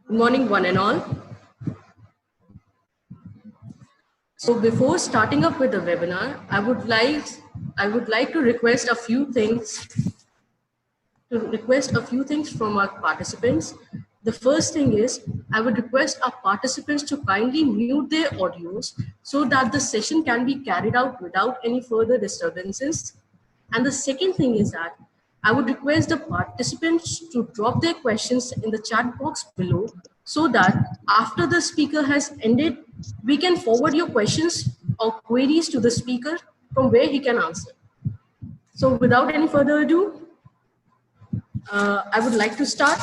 Good morning, one and all. So before starting up with the webinar, I would like to request a few things from our participants. The first thing is I would request our participants to kindly mute their audios so that the session can be carried out without any further disturbances. And the second thing is that I would request the participants to drop their questions in the chat box below so that after the speaker has ended, we can forward your questions or queries to the speaker from where he can answer. So without any further ado, I would like to start.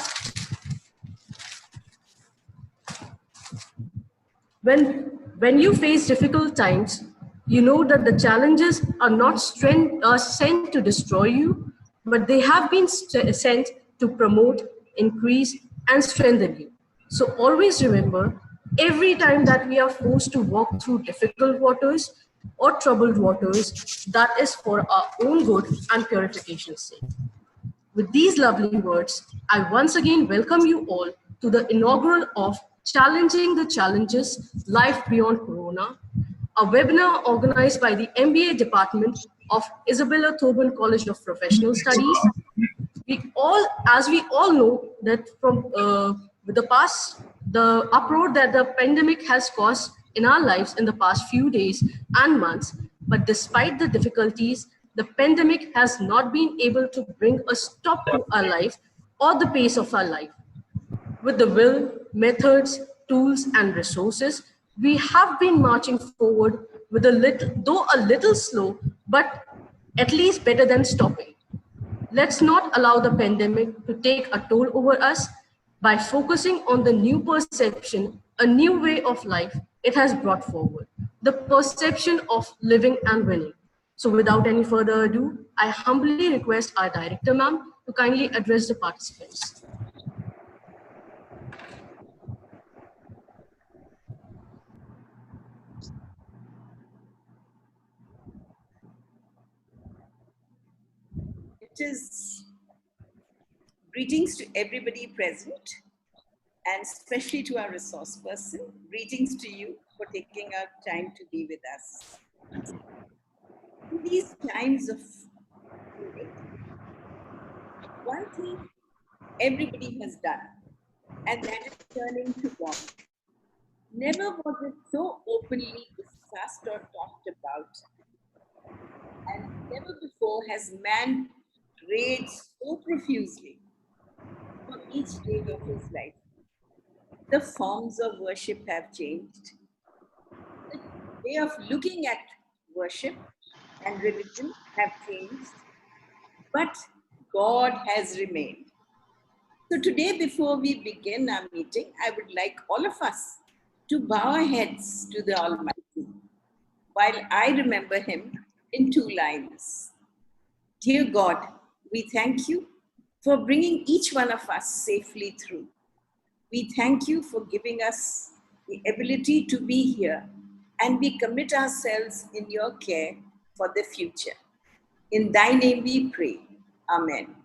When you face difficult times, you know that the challenges are not sent to destroy you, but they have been sent to promote, increase, and strengthen you. So always remember, every time that we are forced to walk through difficult waters or troubled waters, that is for our own good and purification's sake. With these lovely words, I once again welcome you all to the inaugural of Challenging the Challenges Life Beyond Corona, a webinar organized by the MBA Department of Isabella Tobin College of Professional Studies. As we all know, that from the uproar that the pandemic has caused in our lives in the past few days and months, but despite the difficulties, the pandemic has not been able to bring a stop to our life or the pace of our life. With the will, methods, tools, and resources, we have been marching forward with though a little slow, but at least better than stopping. Let's not allow the pandemic to take a toll over us by focusing on the new perception, a new way of life it has brought forward, the perception of living and winning. So without any further ado, I humbly request our director, ma'am, to kindly address the participants. It is greetings to everybody present, and especially to our resource person. Greetings to you for taking our time to be with us. In these times of COVID, one thing everybody has done, and that is turning to God. Never was it so openly discussed or talked about, and never before has man prayed so profusely for each day of his life. The forms of worship have changed. The way of looking at worship and religion have changed, but God has remained. So today, before we begin our meeting, I would like all of us to bow our heads to the Almighty while I remember Him in two lines. Dear God, we thank you for bringing each one of us safely through. We thank you for giving us the ability to be here, and we commit ourselves in your care for the future. In thy name we pray. Amen.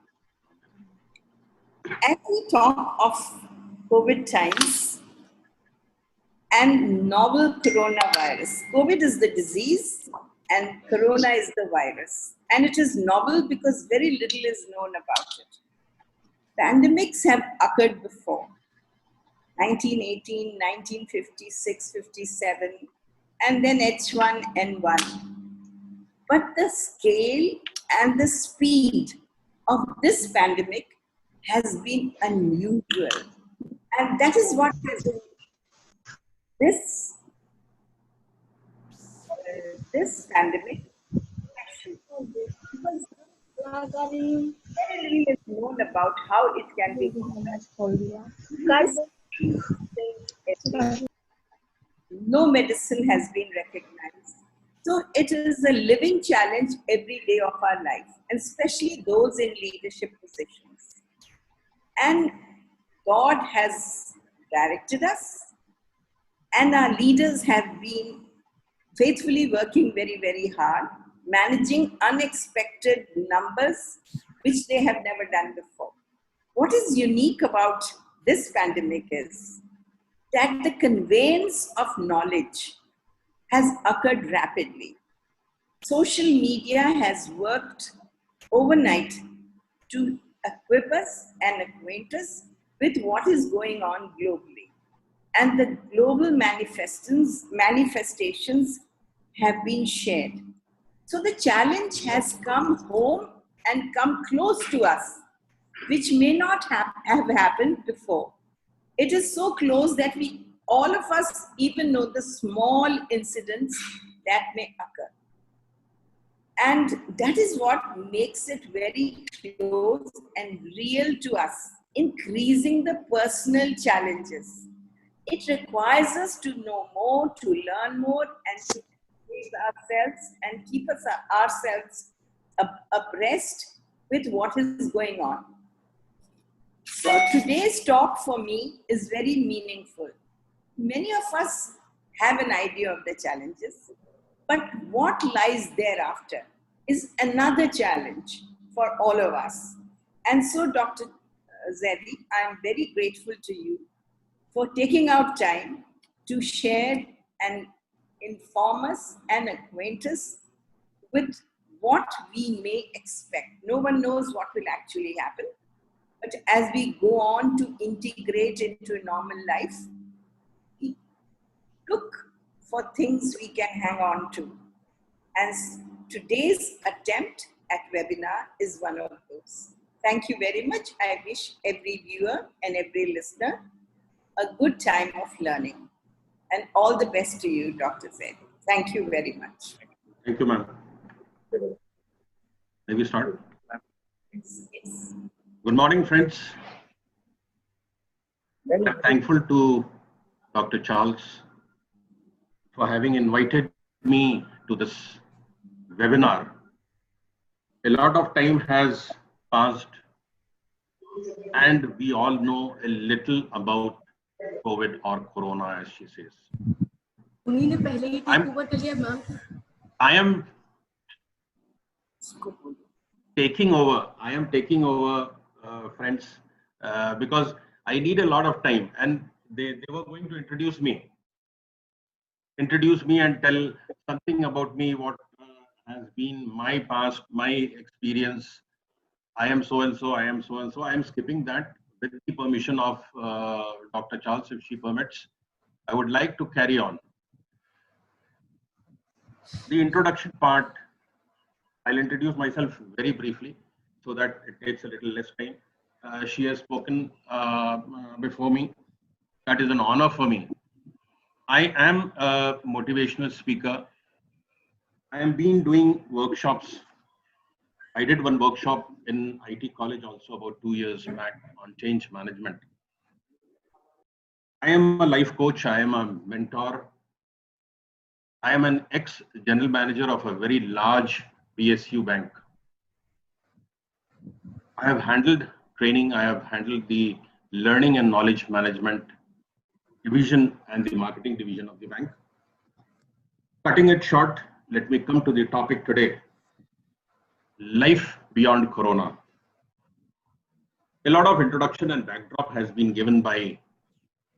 As we talk of COVID times and novel coronavirus, COVID is the disease and corona is the virus. And it is novel because very little is known about it. Pandemics have occurred before. 1918, 1956, 57, and then H1N1. But the scale and the speed of this pandemic has been unusual. And that is what this pandemic very little is known about how it can be because no medicine has been recognized. So it is a living challenge every day of our life, and especially those in leadership positions. And God has directed us, and our leaders have been faithfully working very, very hard, managing unexpected numbers, which they have never done before. What is unique about this pandemic is that the conveyance of knowledge has occurred rapidly. Social media has worked overnight to equip us and acquaint us with what is going on globally. And the global manifestations have been shared. So the challenge has come home and come close to us, which may not have happened before. It is so close that all of us even know the small incidents that may occur. And that is what makes it very close and real to us, increasing the personal challenges. It requires us to know more, to learn more, and to keep ourselves and keep ourselves abreast with what is going on. So today's talk for me is very meaningful. Many of us have an idea of the challenges, but what lies thereafter is another challenge for all of us. And so, Dr. Zaidi, I am very grateful to you for taking out time to share and inform us and acquaint us with what we may expect. No one knows what will actually happen, but as we go on to integrate into a normal life, we look for things we can hang on to. And today's attempt at webinar is one of those. Thank you very much. I wish every viewer and every listener a good time of learning. And all the best to you, Dr. Zaidi. Thank you very much. Thank you, ma'am. May we start? Yes. Good morning, friends. I'm thankful to Dr. Charles for having invited me to this webinar. A lot of time has passed and we all know a little about COVID or Corona, as she says. I am taking over, friends, because I need a lot of time, and they were going to introduce me and tell something about me, what has been my past, my experience. I am so and so, I am so and so. I am skipping that with the permission of Dr. Charles, if she permits. I would like to carry on. The introduction part, I'll introduce myself very briefly so that it takes a little less time. She has spoken before me. That is an honor for me. I am a motivational speaker. I have been doing workshops. I did one workshop in IT college also about 2 years back on change management. I am a life coach. I am a mentor. I am an ex-general manager of a very large PSU bank. I have handled training. I have handled the learning and knowledge management division and the marketing division of the bank. Cutting it short, let me come to the topic today. Life beyond Corona. A lot of introduction and backdrop has been given by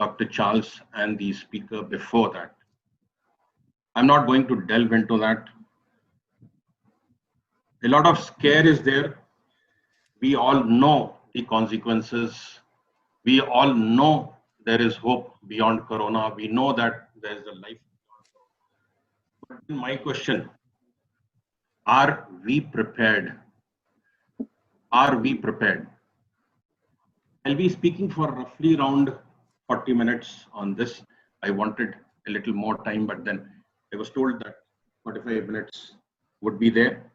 Dr. Charles and the speaker before that. I'm not going to delve into that. A lot of scare is there. We all know the consequences. We all know there is hope beyond Corona. We know that there is a life beyond Corona. But my question, are we prepared? Are we prepared? I'll be speaking for roughly around 40 minutes on this. I wanted a little more time, but then I was told that 45 minutes would be there.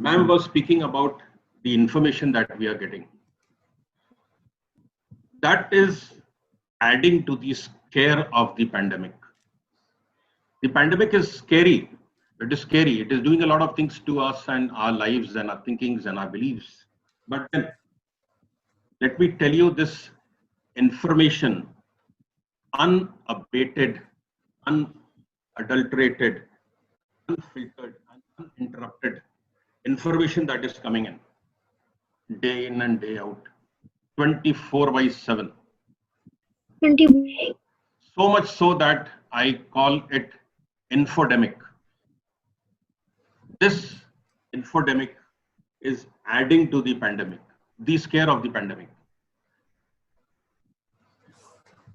Ma'am was speaking about the information that we are getting. That is adding to the scare of the pandemic. The pandemic is scary. It is scary. It is doing a lot of things to us and our lives and our thinkings and our beliefs. But then, let me tell you this information, unabated, unadulterated, unfiltered, and uninterrupted information that is coming in day and day out. 24/7. 20. So much so that I call it infodemic. This infodemic is adding to the pandemic, the scare of the pandemic.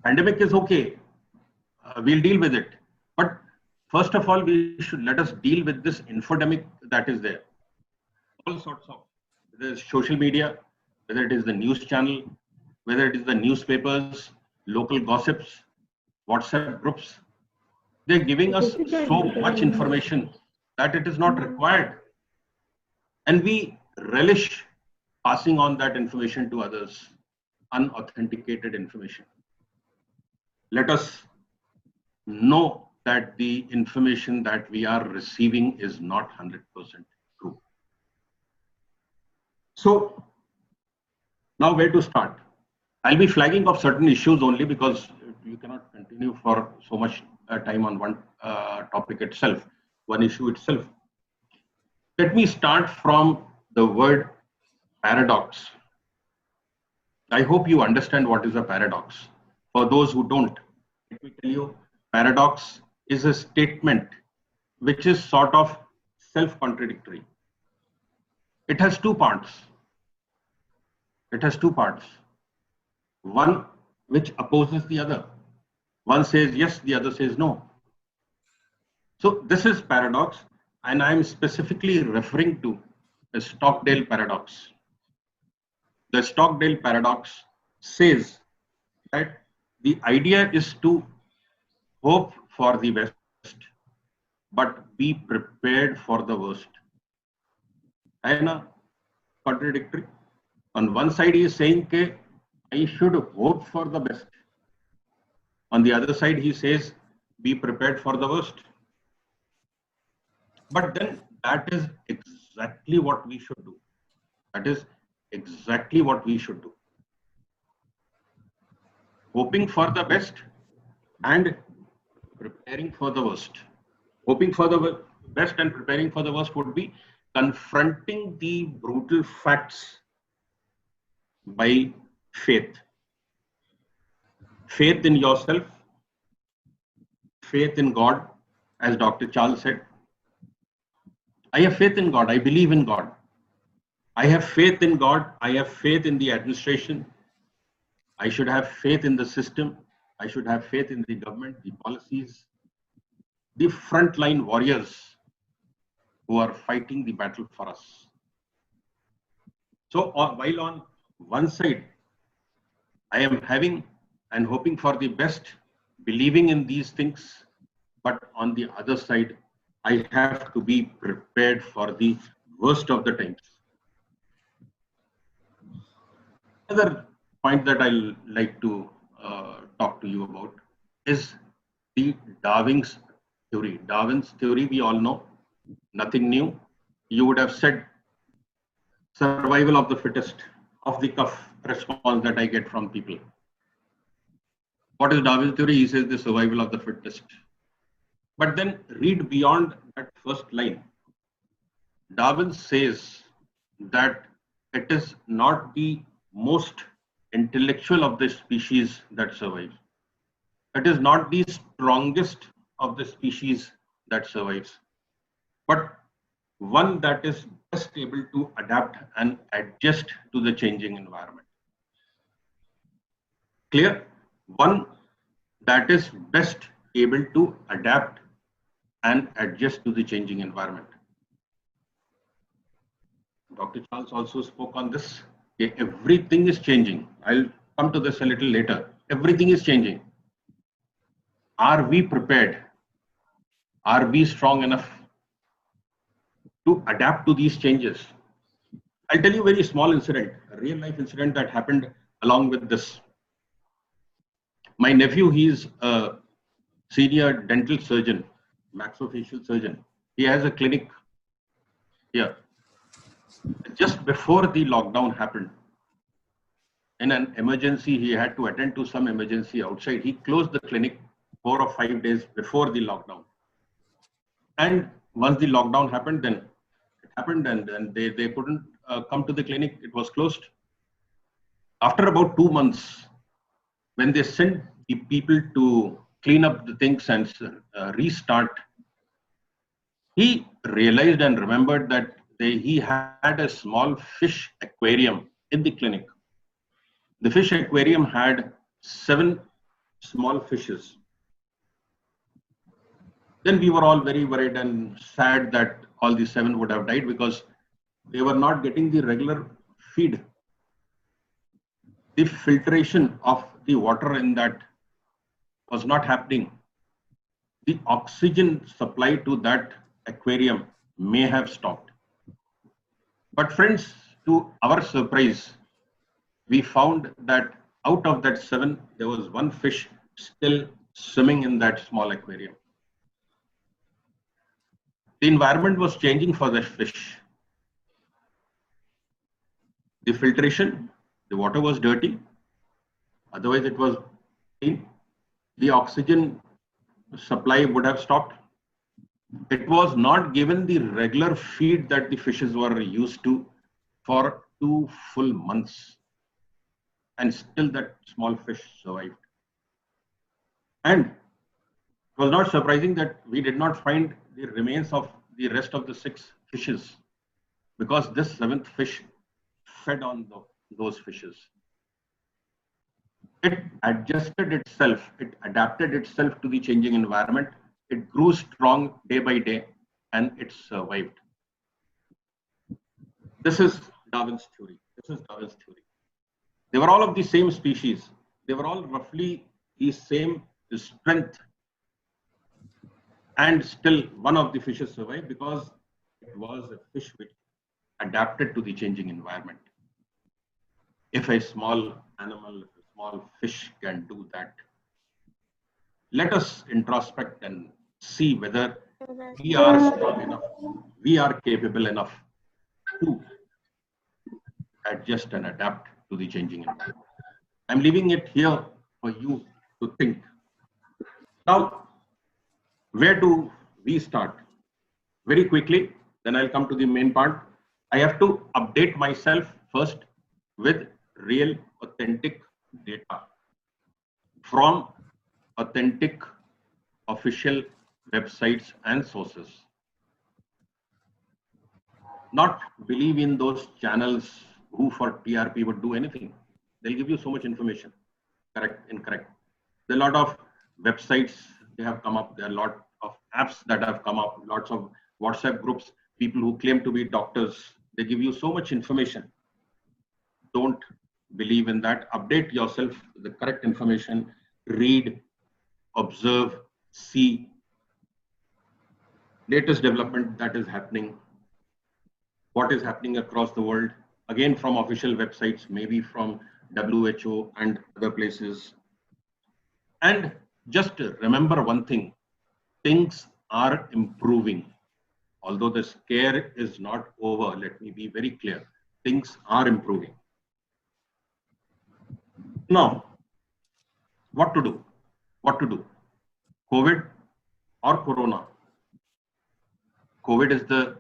Pandemic is okay, we'll deal with it. But first of all, we should let us deal with this infodemic that is there. All sorts of, whether it's social media, whether it is the news channel, whether it is the newspapers, local gossips, WhatsApp groups, they're giving us so much information that it is not required. And we relish passing on that information to others, unauthenticated information. Let us know that the information that we are receiving is not 100% true. So now where to start? I'll be flagging off certain issues only because you cannot continue for so much time on one topic itself, one issue itself. Let me start from the word paradox. I hope you understand what is a paradox. For those who don't, let me tell you, paradox is a statement which is sort of self-contradictory. It has two parts. It has two parts. One which opposes the other. One says yes, the other says no. So this is paradox, and I'm specifically referring to the Stockdale paradox. The Stockdale paradox says that the idea is to hope for the best, but be prepared for the worst. And contradictory. On one side, he is saying that I should hope for the best. On the other side, he says, be prepared for the worst. But then that is exactly what we should do. That is exactly what we should do. Hoping for the best and preparing for the worst. Hoping for the best and preparing for the worst would be confronting the brutal facts by faith. Faith in yourself, faith in God, as Dr. Charles said. I have faith in God. I believe in God. I have faith in God. I have faith in the administration. I should have faith in the system. I should have faith in the government, the policies, the frontline warriors who are fighting the battle for us. So while on one side, I am having and hoping for the best, believing in these things, but on the other side, I have to be prepared for the worst of the times. Another point that I'll like to talk to you about is the Darwin's theory. Darwin's theory, we all know, nothing new. You would have said survival of the fittest, off the cuff response that I get from people. What is Darwin's theory? He says the survival of the fittest. But then read beyond that first line. Darwin says that it is not the most intellectual of the species that survives. It is not the strongest of the species that survives, but one that is best able to adapt and adjust to the changing environment. Clear? One that is best able to adapt and adjust to the changing environment. Dr. Charles also spoke on this. Everything is changing. I'll come to this a little later. Everything is changing. Are we prepared? Are we strong enough to adapt to these changes? I'll tell you a very small incident, a real life incident that happened along with this. My nephew, he's a senior dental surgeon, maxillofacial surgeon. He has a clinic here. Just before the lockdown happened, in an emergency, he had to attend to some emergency outside. He closed the clinic 4 or 5 days before the lockdown. And once the lockdown happened, then it happened, and then they couldn't come to the clinic. It was closed. After about 2 months, when they sent the people to clean up the things and restart, he realized and remembered that he had a small fish aquarium in the clinic. The fish aquarium had 7 small fishes. Then we were all very worried and sad that all the 7 would have died because they were not getting the regular feed. The filtration of the water in that was not happening. The oxygen supply to that aquarium may have stopped. But friends, to our surprise, we found that out of that 7, there was 1 fish still swimming in that small aquarium. The environment was changing for the fish. The filtration, the water was dirty, otherwise it was clean. The oxygen supply would have stopped. It was not given the regular feed that the fishes were used to for 2 full months. And still that small fish survived. And it was not surprising that we did not find the remains of the rest of the 6 fishes, because this 7th fish fed on those fishes. It adjusted itself, it adapted itself to the changing environment. It grew strong day by day and it survived. This is Darwin's theory. They were all of the same species. They were all roughly the same strength. And still one of the fishes survived because it was a fish which adapted to the changing environment. If a small animal, if a small fish can do that, let us introspect and see whether we are strong enough, we are capable enough to adjust and adapt to the changing environment. I'm leaving it here for you to think. Now, where do we start? Very quickly, then I'll come to the main part. I have to update myself first with real, authentic data from authentic official websites and sources. Not believe in those channels who for TRP would do anything. They'll give you so much information, correct, incorrect. There are a lot of websites they have come up. There are a lot of apps that have come up, lots of WhatsApp groups, people who claim to be doctors. They give you so much information. Don't believe in that. Update yourself with the correct information. Read, observe, see latest development that is happening, what is happening across the world, again from official websites, maybe from WHO and other places. And just remember one thing, things are improving. Although the scare is not over, let me be very clear, things are improving. Now, what to do? What to do? COVID or Corona? COVID is the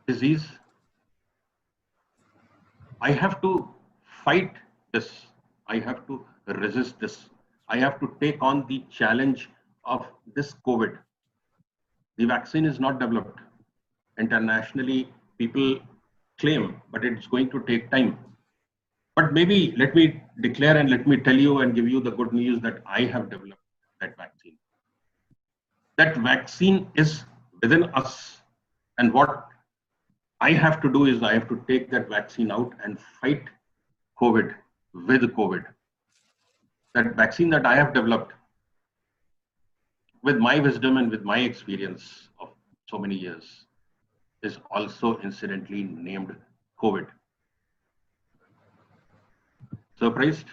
disease. I have to fight this. I have to resist this. I have to take on the challenge of this COVID. The vaccine is not developed. Internationally, people claim, but it's going to take time. But maybe let me declare and let me tell you and give you the good news that I have developed that vaccine. That vaccine is within us. And what I have to do is I have to take that vaccine out and fight COVID with COVID. That vaccine that I have developed with my wisdom and with my experience of so many years is also incidentally named COVID. Surprised?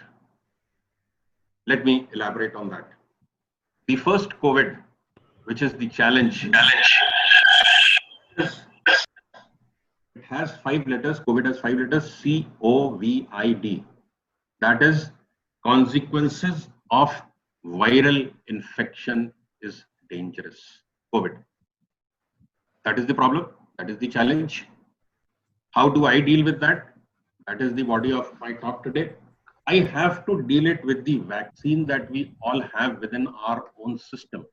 Let me elaborate on that. The first COVID, which is the challenge. It has 5 letters. COVID has 5 letters. COVID. That is, consequences of viral infection is dangerous. COVID. That is the problem. That is the challenge. How do I deal with that? That is the body of my talk today. I have to deal it with the vaccine that we all have within our own system.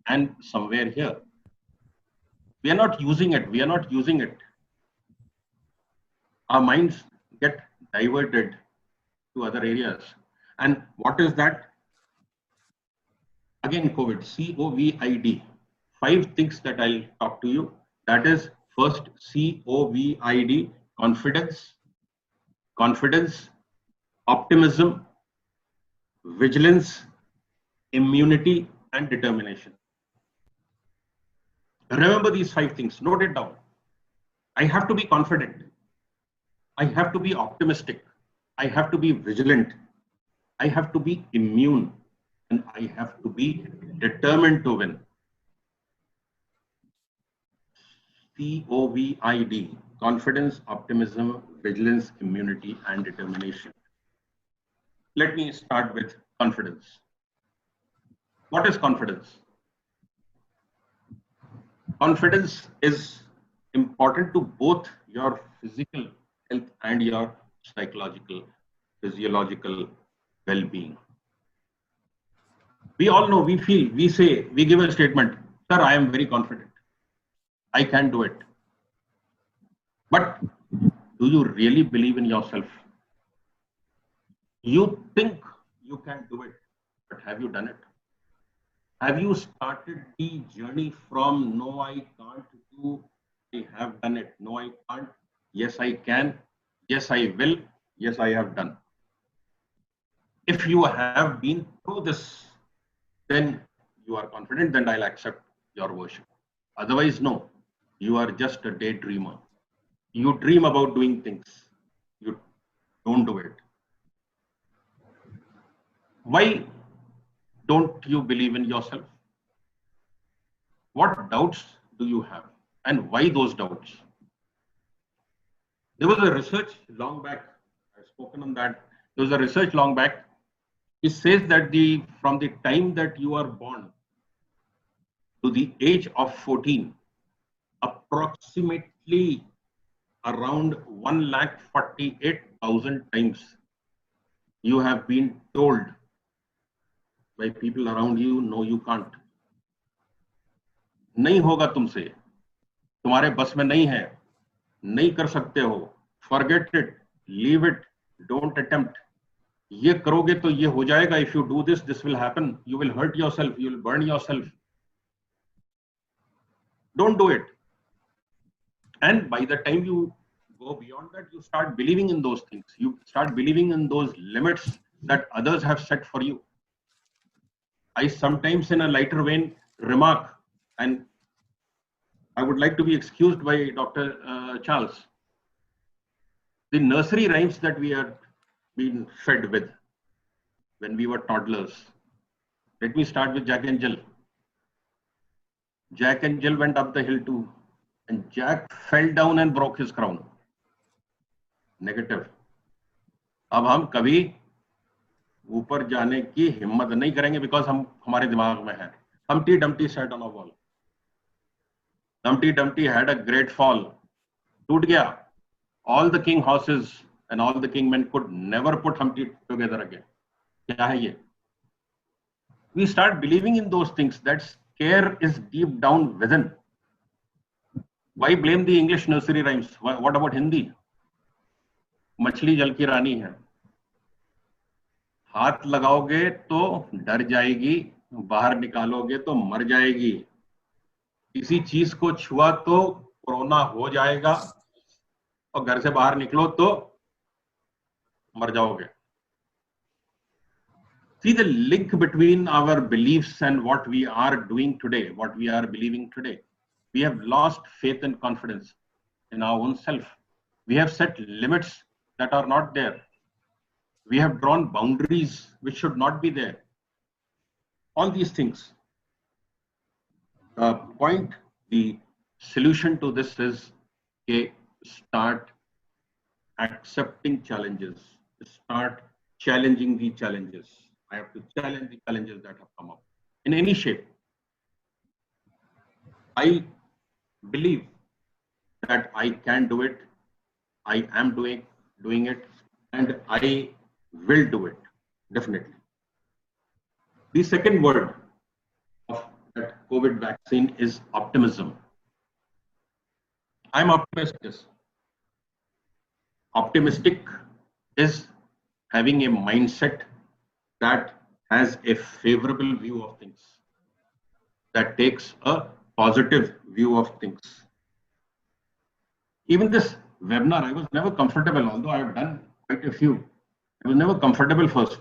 And somewhere here, we are not using it. We are not using it. Our minds get diverted to other areas. And what is that? Again, COVID, COVID. 5 things that I'll talk to you. That is first COVID, confidence, optimism, vigilance, immunity, and determination. Remember these 5 things, note it down. I have to be confident. I have to be optimistic. I have to be vigilant. I have to be immune. And I have to be determined to win. COVID, confidence, optimism, vigilance, immunity, and determination. Let me start with confidence. What is confidence? Confidence is important to both your physical health and your psychological, physiological well-being. We all know, we feel, we say, we give a statement, sir, I am very confident. I can do it. But do you really believe in yourself? You think you can do it, but have you done it? Have you started the journey from no, I can't do, I have done it. No, I can't. Yes, I can. Yes, I will. Yes, I have done. If you have been through this, then you are confident, then I'll accept your worship. Otherwise, no, you are just a daydreamer. You dream about doing things. You don't do it. Why don't you believe in yourself? What doubts do you have? And why those doubts? There was a research long back, I've spoken on that. There was a research long back. It says that from the time that you are born to the age of 14, approximately around 148,000 times you have been told by people around you, no, you can't. नहीं होगा तुमसे, तुम्हारे बस में नहीं है, नहीं कर सकते हो, forget it, leave it, don't attempt. ये करोगे तो ये हो जाएगा, if you do this, this will happen, you will hurt yourself, you will burn yourself. Don't do it. And by the time you go beyond that, you start believing in those things. You start believing in those limits that others have set for you. I sometimes, in a lighter vein, remark, and I would like to be excused by Dr. Charles. The nursery rhymes that we are being fed with when we were toddlers. Let me start with Jack and Jill. Jack and Jill went up the hill too, and Jack fell down and broke his crown. Negative. अब हम कभी ऊपर जाने की हिम्मत नहीं करेंगे because हमारे दिमाग में है. Humpty Dumpty sat on a wall. Humpty Dumpty had a great fall. टूट गया. All the king horses and all the king men could never put Humpty together again. क्या है ये? We start believing in those things. That scare is deep down within. Why blame the English nursery rhymes? What about Hindi? मछली जल की रानी है. हाथ लगाओगे तो डर जाएगी, बाहर निकालोगे तो मर जाएगी. किसी चीज को छुआ तो कोरोना हो जाएगा और घर से बाहर निकलो तो मर जाओगे. See the link between our beliefs and what we are doing today, what we are believing today. We have lost faith and confidence in our own self. We have set limits that are not there. We have drawn boundaries which should not be there. All these things. The solution to this is start accepting challenges, start challenging the challenges. I have to challenge the challenges that have come up in any shape. I believe that I can do it. I am doing doing it, and I will do it, definitely. The second word of that COVID vaccine is optimism. I'm optimistic. Optimistic is having a mindset that has a favorable view of things, that takes a positive view of things. Even this webinar, I was never comfortable, although I have done quite a few. I was never comfortable first.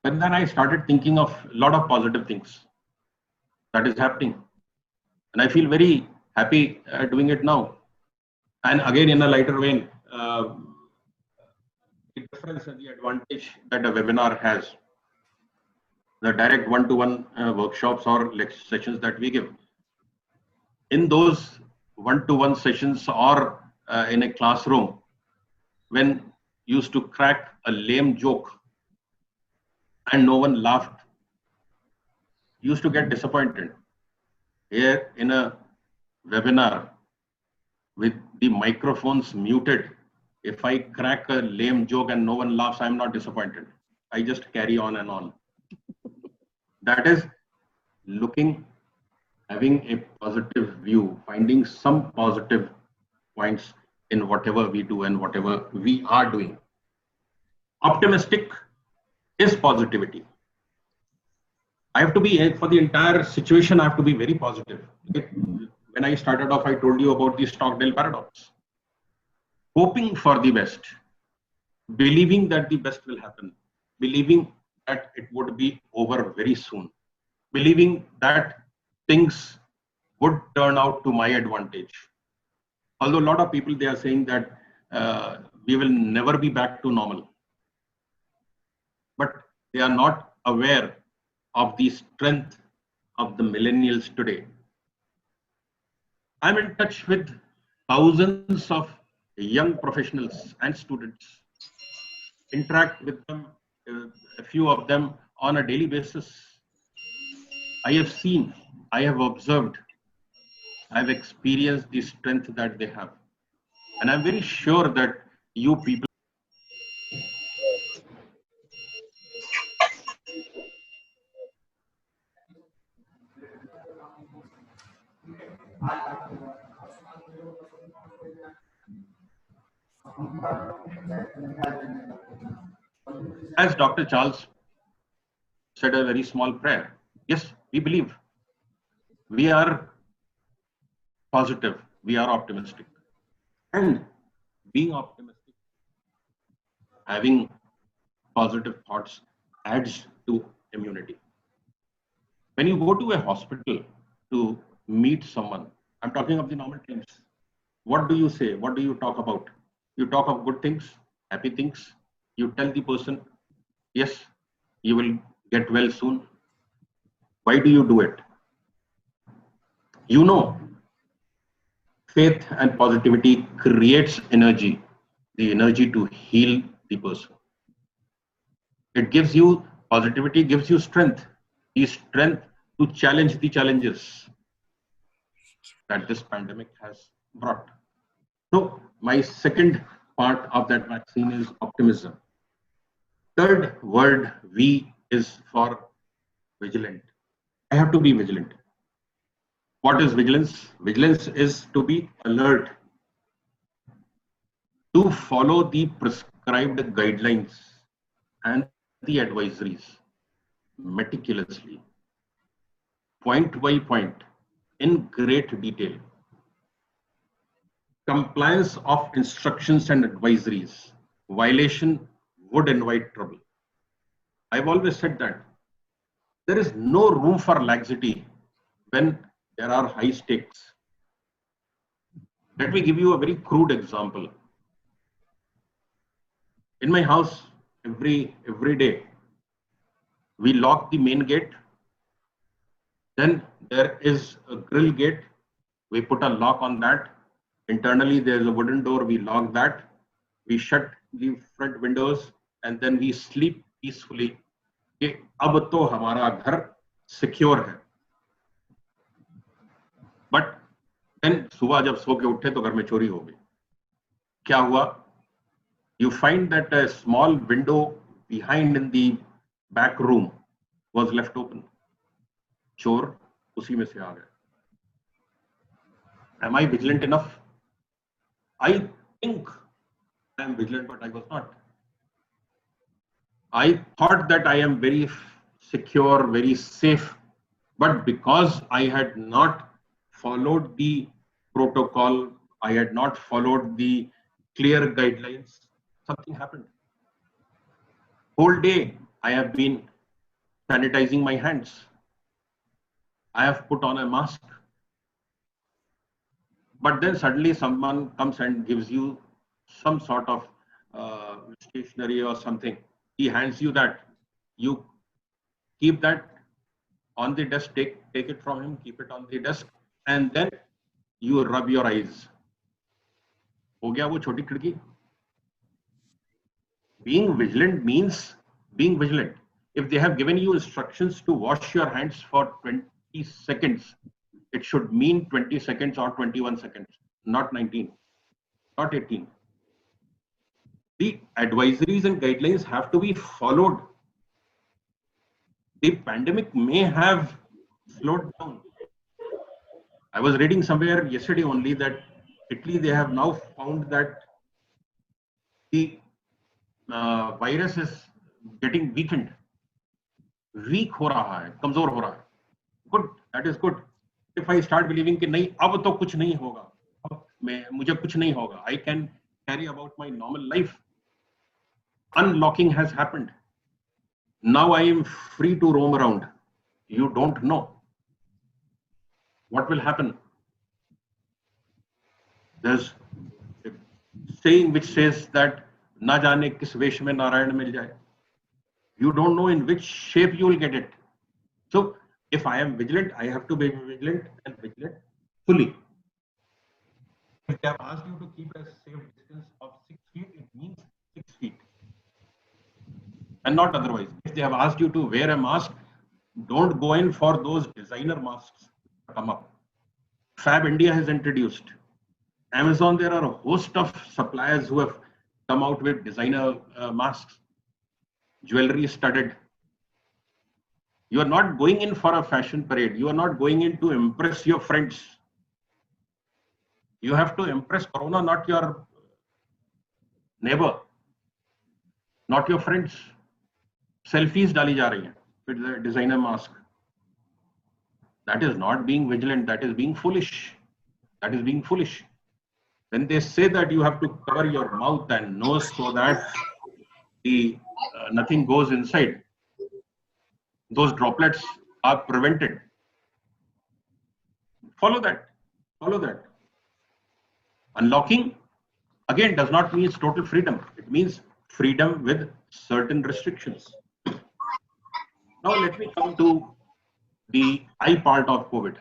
But then I started thinking of a lot of positive things that is happening. And I feel very happy doing it now. And again, in a lighter vein, the difference and the advantage that a webinar has, the direct one-to-one workshops or lecture sessions that we give. In those one-to-one sessions or in a classroom, when used to crack a lame joke and no one laughed, used to get disappointed. Here in a webinar with the microphones muted, if I crack a lame joke and no one laughs, I'm not disappointed. I just carry on and on. That is looking, having a positive view, finding some positive points in whatever we do and whatever we are doing. Optimistic is positivity. I have to be, for the entire situation, I have to be very positive. When I started off, I told you about the Stockdale paradox. Hoping for the best, believing that the best will happen, believing that it would be over very soon, believing that things would turn out to my advantage. Although a lot of people, they are saying that we will never be back to normal. But they are not aware of the strength of the millennials today. I'm in touch with thousands of young professionals and students, interact with them, a few of them on a daily basis. I have seen, I have observed, I have experienced the strength that they have. And I'm very sure that you people as Dr. Charles said a very small prayer. Yes, we believe. We are positive. We are optimistic. And being optimistic, having positive thoughts adds to immunity. When you go to a hospital to meet someone, I'm talking of the normal things. What do you say? What do you talk about? You talk of good things, happy things. You tell the person, yes, you will get well soon. Why do you do it? You know, faith and positivity creates energy, the energy to heal the person. It gives you, positivity gives you strength, the strength to challenge the challenges that this pandemic has brought. So my second part of that vaccine is optimism. Third word V is for vigilant. I have to be vigilant. What is vigilance? Vigilance is to be alert, to follow the prescribed guidelines and the advisories meticulously, point by point, in great detail. Compliance of instructions and advisories, violation would invite trouble. I've always said that there is no room for laxity when there are high stakes. Let me give you a very crude example. In my house, every day, we lock the main gate. Then there is a grill gate. We put a lock on that. Internally, there is a wooden door. We lock that. We shut the front windows and then we sleep peacefully. कि अब तो हमारा घर secure है. But then सुबह जब सो के उठे तो घर में चोरी हो गई. क्या हुआ? you find that a small window behind in the back room was left open. Chor usi mein se aa gaya. Am I vigilant enough? I think I am vigilant, but I was not. I thought that I am very secure, very safe, but because I had not followed the protocol, I had not followed the clear guidelines, something happened. Whole day I have been sanitizing my hands. I have put on a mask. But then suddenly someone comes and gives you some sort of stationery or something. He hands you that. You keep that on the desk, take it from him, keep it on the desk, and then you rub your eyes. हो गया वो छोटी खिड़की. Being vigilant means being vigilant. If they have given you instructions to wash your hands for 20 seconds, it should mean 20 seconds or 21 seconds, not 19, not 18. The advisories and guidelines have to be followed. The pandemic may have slowed down. I was reading somewhere yesterday only that Italy, they have now found that the virus is getting weakened. Weak हो रहा है, कमजोर हो रहा है. Good, that is good. If I start believing कि नहीं अब तो कुछ नहीं होगा, अब मुझे कुछ नहीं होगा, I can carry about my normal life. Unlocking has happened. Now I am free to roam around. You don't know what will happen. There's a saying which says that ना जाने किस वेश में नारायण मिल जाए. You don't know in which shape you will get it. So if I am vigilant, I have to be vigilant and vigilant fully. If they have asked you to keep a safe distance of 6 feet, it means 6 feet. And not otherwise. If they have asked you to wear a mask, don't go in for those designer masks that come up. Fab India has introduced. Amazon, there are a host of suppliers who have come out with designer masks, jewelry studded. You are not going in for a fashion parade. You are not going in to impress your friends. You have to impress Corona, not your neighbor, not your friends. Selfies डाली जा रही हैं with the designer mask. That is not being vigilant. That is being foolish. That is being foolish. When they say that you have to cover your mouth and nose so that the nothing goes inside, those droplets are prevented. Follow that. Follow that. Unlocking again does not mean total freedom. It means freedom with certain restrictions. Now let me come to the I part of COVID.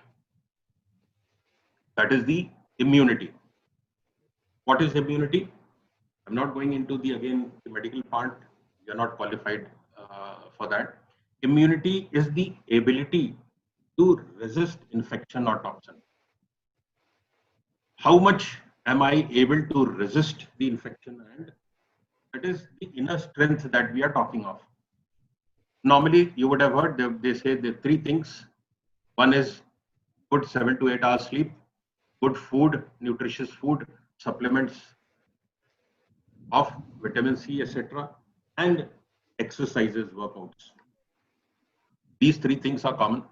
That is the immunity. What is immunity? I'm not going into the medical part. You're not qualified for that. Immunity is the ability to resist infection or toxin. How much am I able to resist the infection? And that is the inner strength that we are talking of. Normally, you would have heard they say the three things. One is good 7 to 8 hours sleep, good food, nutritious food, supplements of vitamin C, etc., and exercises, workouts. These three things are common.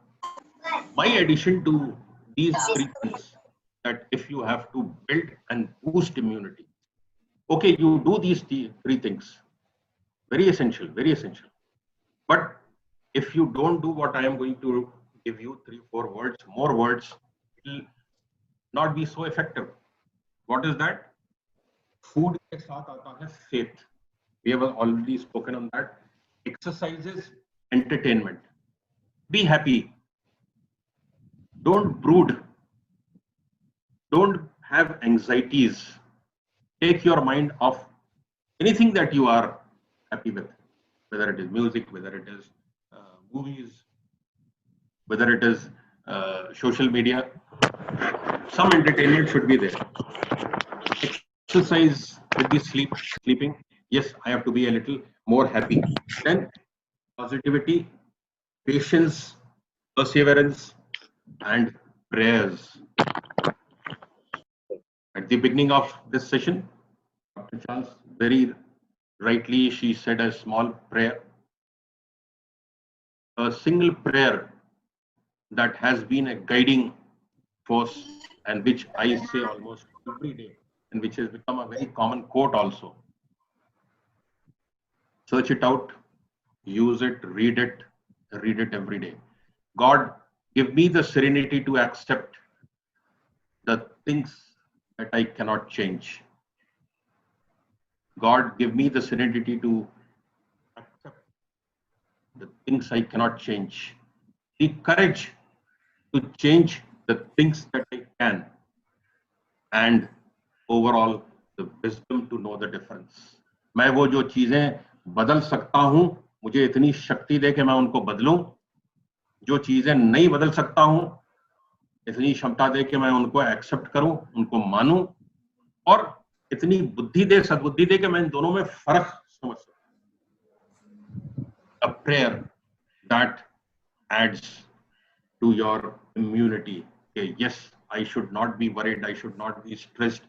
My addition to these three things, that if you have to build and boost immunity, okay, you do these three things. Very essential, very essential. But if you don't do what I am going to give you, 3-4 words, more words, it will not be so effective. What is that? Food ke saath aata hai faith. We have already spoken on that. Exercises, entertainment. Be happy. Don't brood. Don't have anxieties. Take your mind off anything that you are happy with, whether it is music, whether it is movies, whether it is social media. Some entertainment should be there. Exercise with the sleeping. Yes, I have to be a little more happy. Then positivity, patience, perseverance, and prayers. At the beginning of this session, Dr. Charles very rightly she said a small prayer, a single prayer that has been a guiding force and which I say almost every day and which has become a very common quote also. Search it out, use it, read it every day. God, give me the serenity to accept the things that I cannot change. God, give me the serenity to accept the things I cannot change. The courage to change the things that I can. And overall, the wisdom to know the difference. मैं वो जो चीजें बदल सकता हूं, मुझे इतनी शक्ति दे कि मैं उनको बदलूं. जो चीजें नहीं बदल सकता हूं, इतनी क्षमता दे कि मैं उनको एक्सेप्ट करूं, उनको मानूं, और इतनी बुद्धि दे, सद्बुद्धि दे कि मैं इन दोनों में फर्क समझ सकूं. A prayer that adds to your immunity. Okay, yes, I should not be worried, I should not be stressed,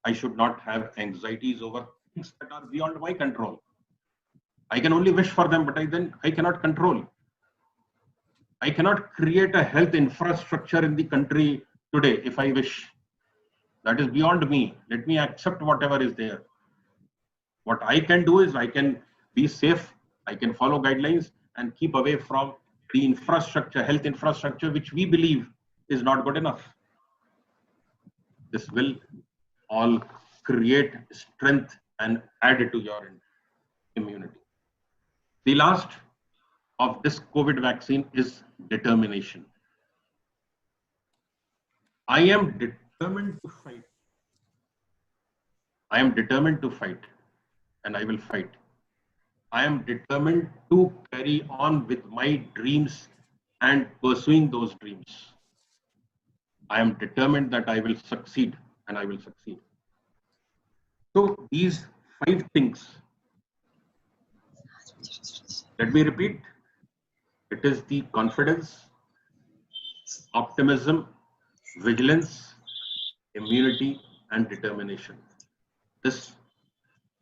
I should not have anxieties over things that are beyond my control. I can only wish for them, but I cannot control. I cannot create a health infrastructure in the country today if I wish. That is beyond me. Let me accept whatever is there. What I can do is I can be safe, I can follow guidelines and keep away from the infrastructure, health infrastructure, which we believe is not good enough. This will all create strength and add it to your immunity. The last of this COVID vaccine is determination. I am determined to fight. I am determined to fight, and I will fight. I am determined to carry on with my dreams and pursuing those dreams. I am determined that I will succeed, and I will succeed. So these 5 things, let me repeat, it is the confidence, optimism, vigilance, immunity, and determination. This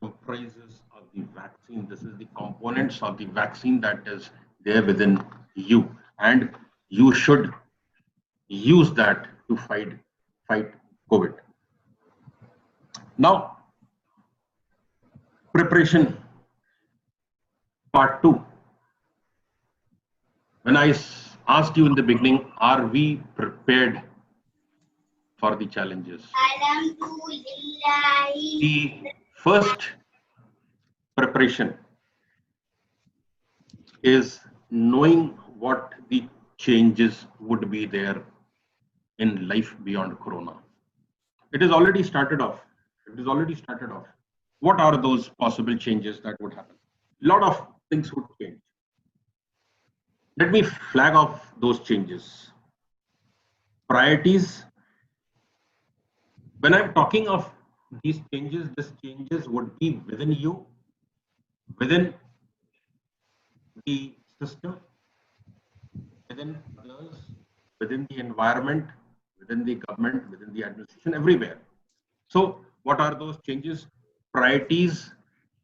comprises of the vaccine. This is the components of the vaccine that is there within you, and you should use that to fight COVID. Now, preparation part 2. When I asked you in the beginning, are we prepared for the challenges? The first preparation is knowing what the changes would be there in life beyond Corona. It is already started off. What are those possible changes that would happen? A lot of things would change. Let me flag off those changes. Priorities. When I'm talking of these changes would be within you, within the system, within others, within the environment, within the government, within the administration, everywhere. So what are those changes? Priorities,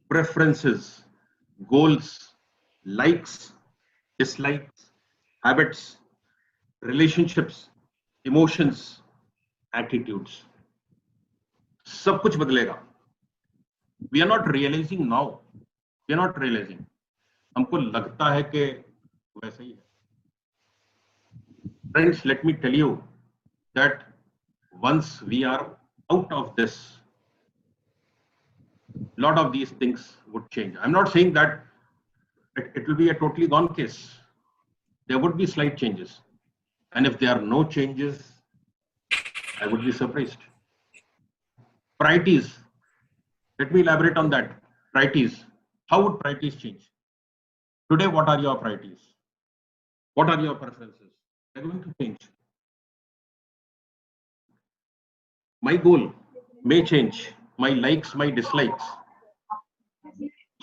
preferences, goals, likes, dislikes, habits, relationships, emotions, attitudes. सब कुछ बदलेगा. We are not realizing now. We are not realizing. हमको लगता है कि वैसा ही है. Friends, let me tell you that once we are out of this, a lot of these things would change. I'm not saying that it will be a totally gone case. There would be slight changes. And if there are no changes, I would be surprised. Priorities. Let me elaborate on that. Priorities. How would priorities change? Today, what are your priorities? What are your preferences? They're going to change. My goal may change. My likes, my dislikes.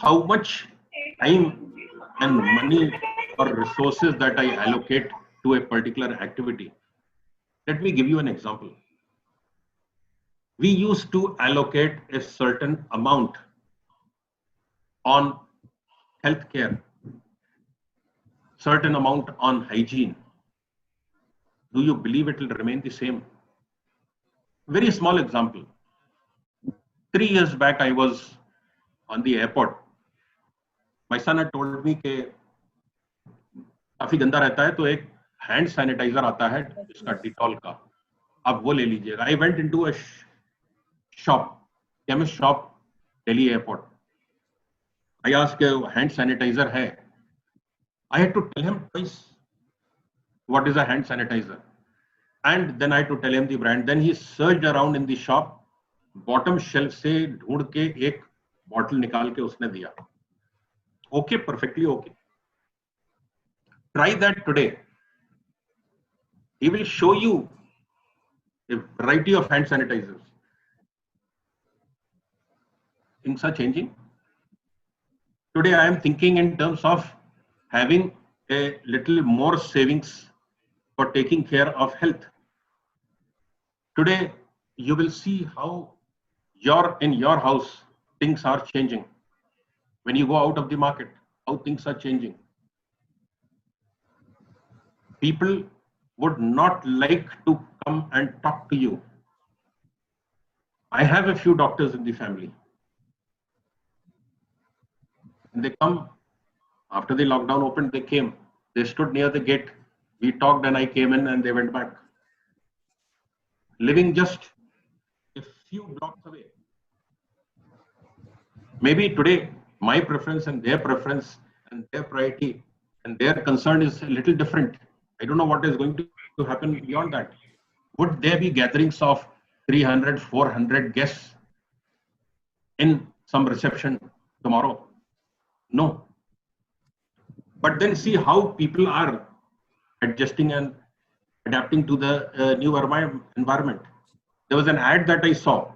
how much time and money or resources that I allocate to a particular activity. Let me give you an example. We used to allocate a certain amount on healthcare, certain amount on hygiene. Do you believe it will remain the same? Very small example. 3 years back, I was on the airport. My son had told me कि काफी गंदा रहता है तो एक hand sanitiser आता है इसका डिटॉल का, आप वो ले लीजिएगा. I went into a shop, chemist shop, Delhi airport. I asked hand sanitizer hai. I had to tell him twice what is a hand sanitizer, and then I had to tell him the brand. Then he searched around in the shop, bottom shelf से ढूंढ के एक bottle निकाल के उसने दिया. Okay, perfectly okay. Try that today. He will show you a variety of hand sanitizers. Things are changing. Today I am thinking in terms of having a little more savings for taking care of health. Today you will see how in your house things are changing. When you go out of the market, how things are changing. People would not like to come and talk to you. I have a few doctors in the family. And they come, after the lockdown opened, they came. They stood near the gate. We talked and I came in and they went back. Living just a few blocks away. Maybe today, my preference and their preference and their priority and their concern is a little different. I don't know what is going to happen beyond that. Would there be gatherings of 300, 400 guests in some reception tomorrow? No. But then see how people are adjusting and adapting to the new environment. There was an ad that I saw.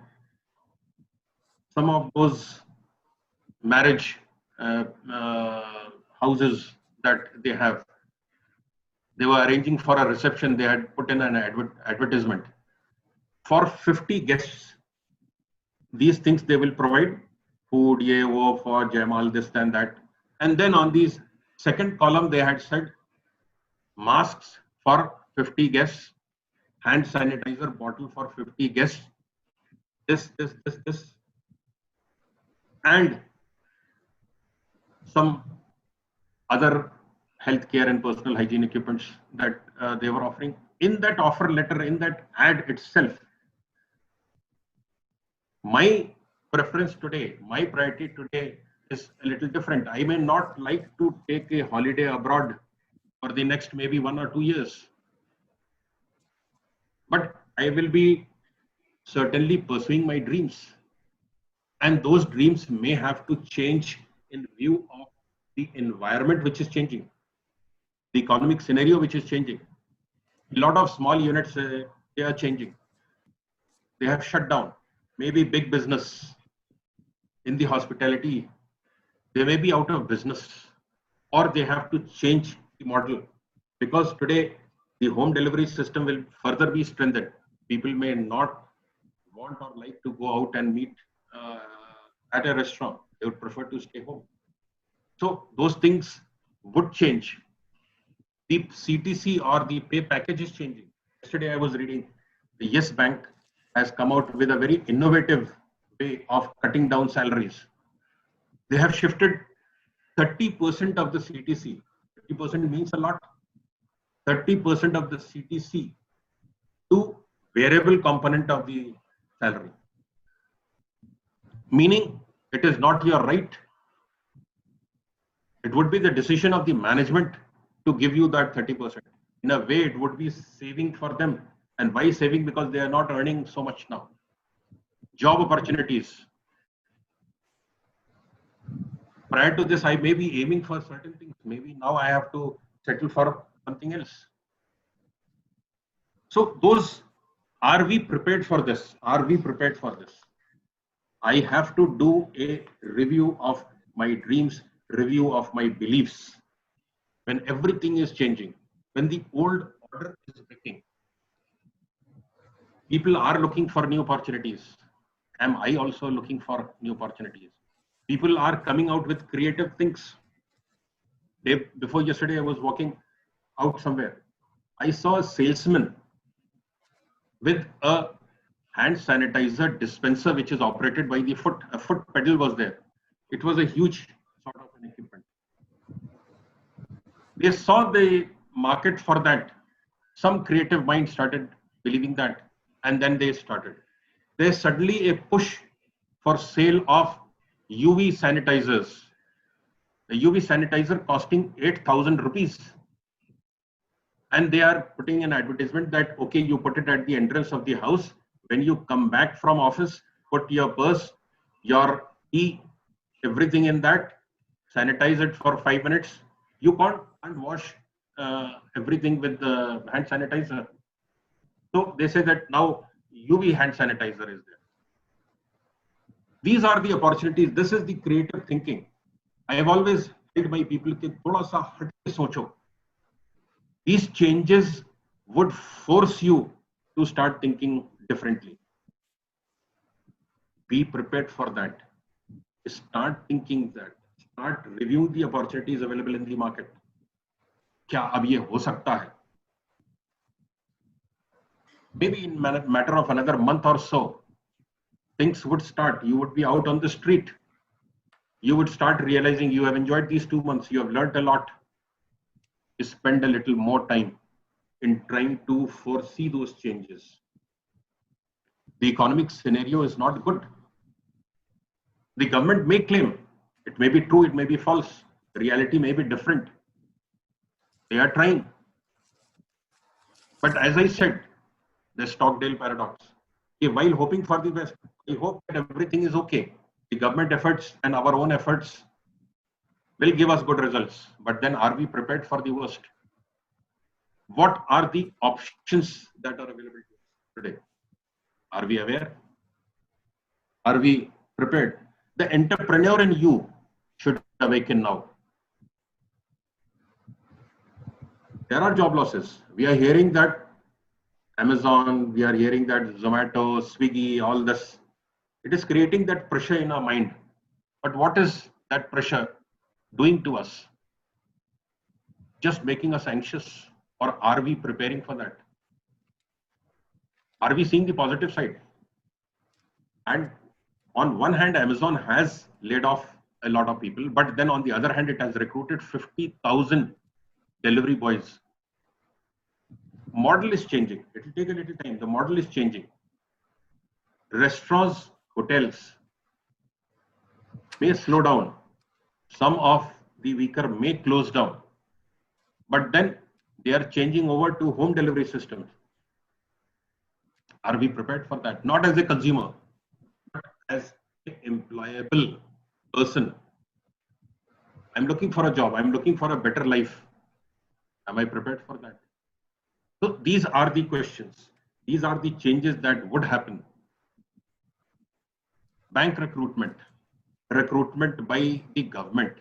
Some of those marriage houses that they have, they were arranging for a reception. They had put in an advertisement for 50 guests. These things they will provide: food, ye wo, for Jaimal, this and that. And then on these second column, they had said masks for 50 guests, hand sanitizer bottle for 50 guests, this, and some other healthcare and personal hygiene equipments that they were offering. In that offer letter, in that ad itself, my preference today, my priority today is a little different. I may not like to take a holiday abroad for the next maybe 1 or 2 years, but I will be certainly pursuing my dreams. And those dreams may have to change in view of the environment which is changing, the economic scenario which is changing. A lot of small units, they are changing. They have shut down. Maybe big business in the hospitality, they may be out of business, or they have to change the model, because today the home delivery system will further be strengthened. People may not want or like to go out and meet at a restaurant. They would prefer to stay home. So those things would change. The CTC or the pay package is changing. Yesterday I was reading the Yes Bank has come out with a very innovative way of cutting down salaries. They have shifted 30% of the CTC. 30% means a lot. 30% of the CTC to variable component of the salary. Meaning it is not your right. It would be the decision of the management to give you that 30%. In a way, it would be saving for them. And why saving? Because they are not earning so much now. Job opportunities. Prior to this, I may be aiming for certain things. Maybe now I have to settle for something else. So those, are we prepared for this? Are we prepared for this? I have to do a review of my dreams, review of my beliefs. When everything is changing, when the old order is breaking, people are looking for new opportunities. Am I also looking for new opportunities? People are coming out with creative things. Before yesterday, I was walking out somewhere. I saw a salesman with a hand sanitizer dispenser, which is operated by the foot. A foot pedal was there. It was a huge sort of an equipment. They saw the market for that. Some creative mind started believing that, and then they started. There's suddenly a push for sale of UV sanitizers. The UV sanitizer costing 8,000 rupees. And they are putting an advertisement that, okay, you put it at the entrance of the house. When you come back from office, put your purse, your key, everything in that, sanitize it for 5 minutes. You can't wash everything with the hand sanitizer. So they say that now UV hand sanitizer is there. These are the opportunities. This is the creative thinking. I have always told my people कि थोड़ा सा हट के सोचो. These changes would force you to start thinking differently. Be prepared for that. Start thinking that. Start reviewing the opportunities available in the market. क्या अब ये हो सकता है? Maybe in matter of another month or so, things would start. You would be out on the street. You would start realizing you have enjoyed these 2 months. You have learned a lot. Spend a little more time in trying to foresee those changes. The economic scenario is not good. The government may claim, it may be true, it may be false. The reality may be different. They are trying. But as I said, the Stockdale paradox. While hoping for the best, we hope that everything is okay. The government efforts and our own efforts will give us good results. But then are we prepared for the worst? What are the options that are available to us today? Are we aware? Are we prepared? The entrepreneur in you should awaken now. There are job losses. We are hearing that Amazon, we are hearing that Zomato, Swiggy, all this. It is creating that pressure in our mind. But what is that pressure doing to us? Just making us anxious? Or are we preparing for that? Are we seeing the positive side? And on one hand, Amazon has laid off a lot of people, but then on the other hand, it has recruited 50,000 delivery boys. Model is changing. It will take a little time. The model is changing. Restaurants, hotels may slow down. Some of the weaker may close down. But then they are changing over to home delivery systems. Are we prepared for that? Not as a consumer, but as an employable person. I'm looking for a job. I'm looking for a better life. Am I prepared for that? So these are the questions. These are the changes that would happen. Bank recruitment, recruitment by the government.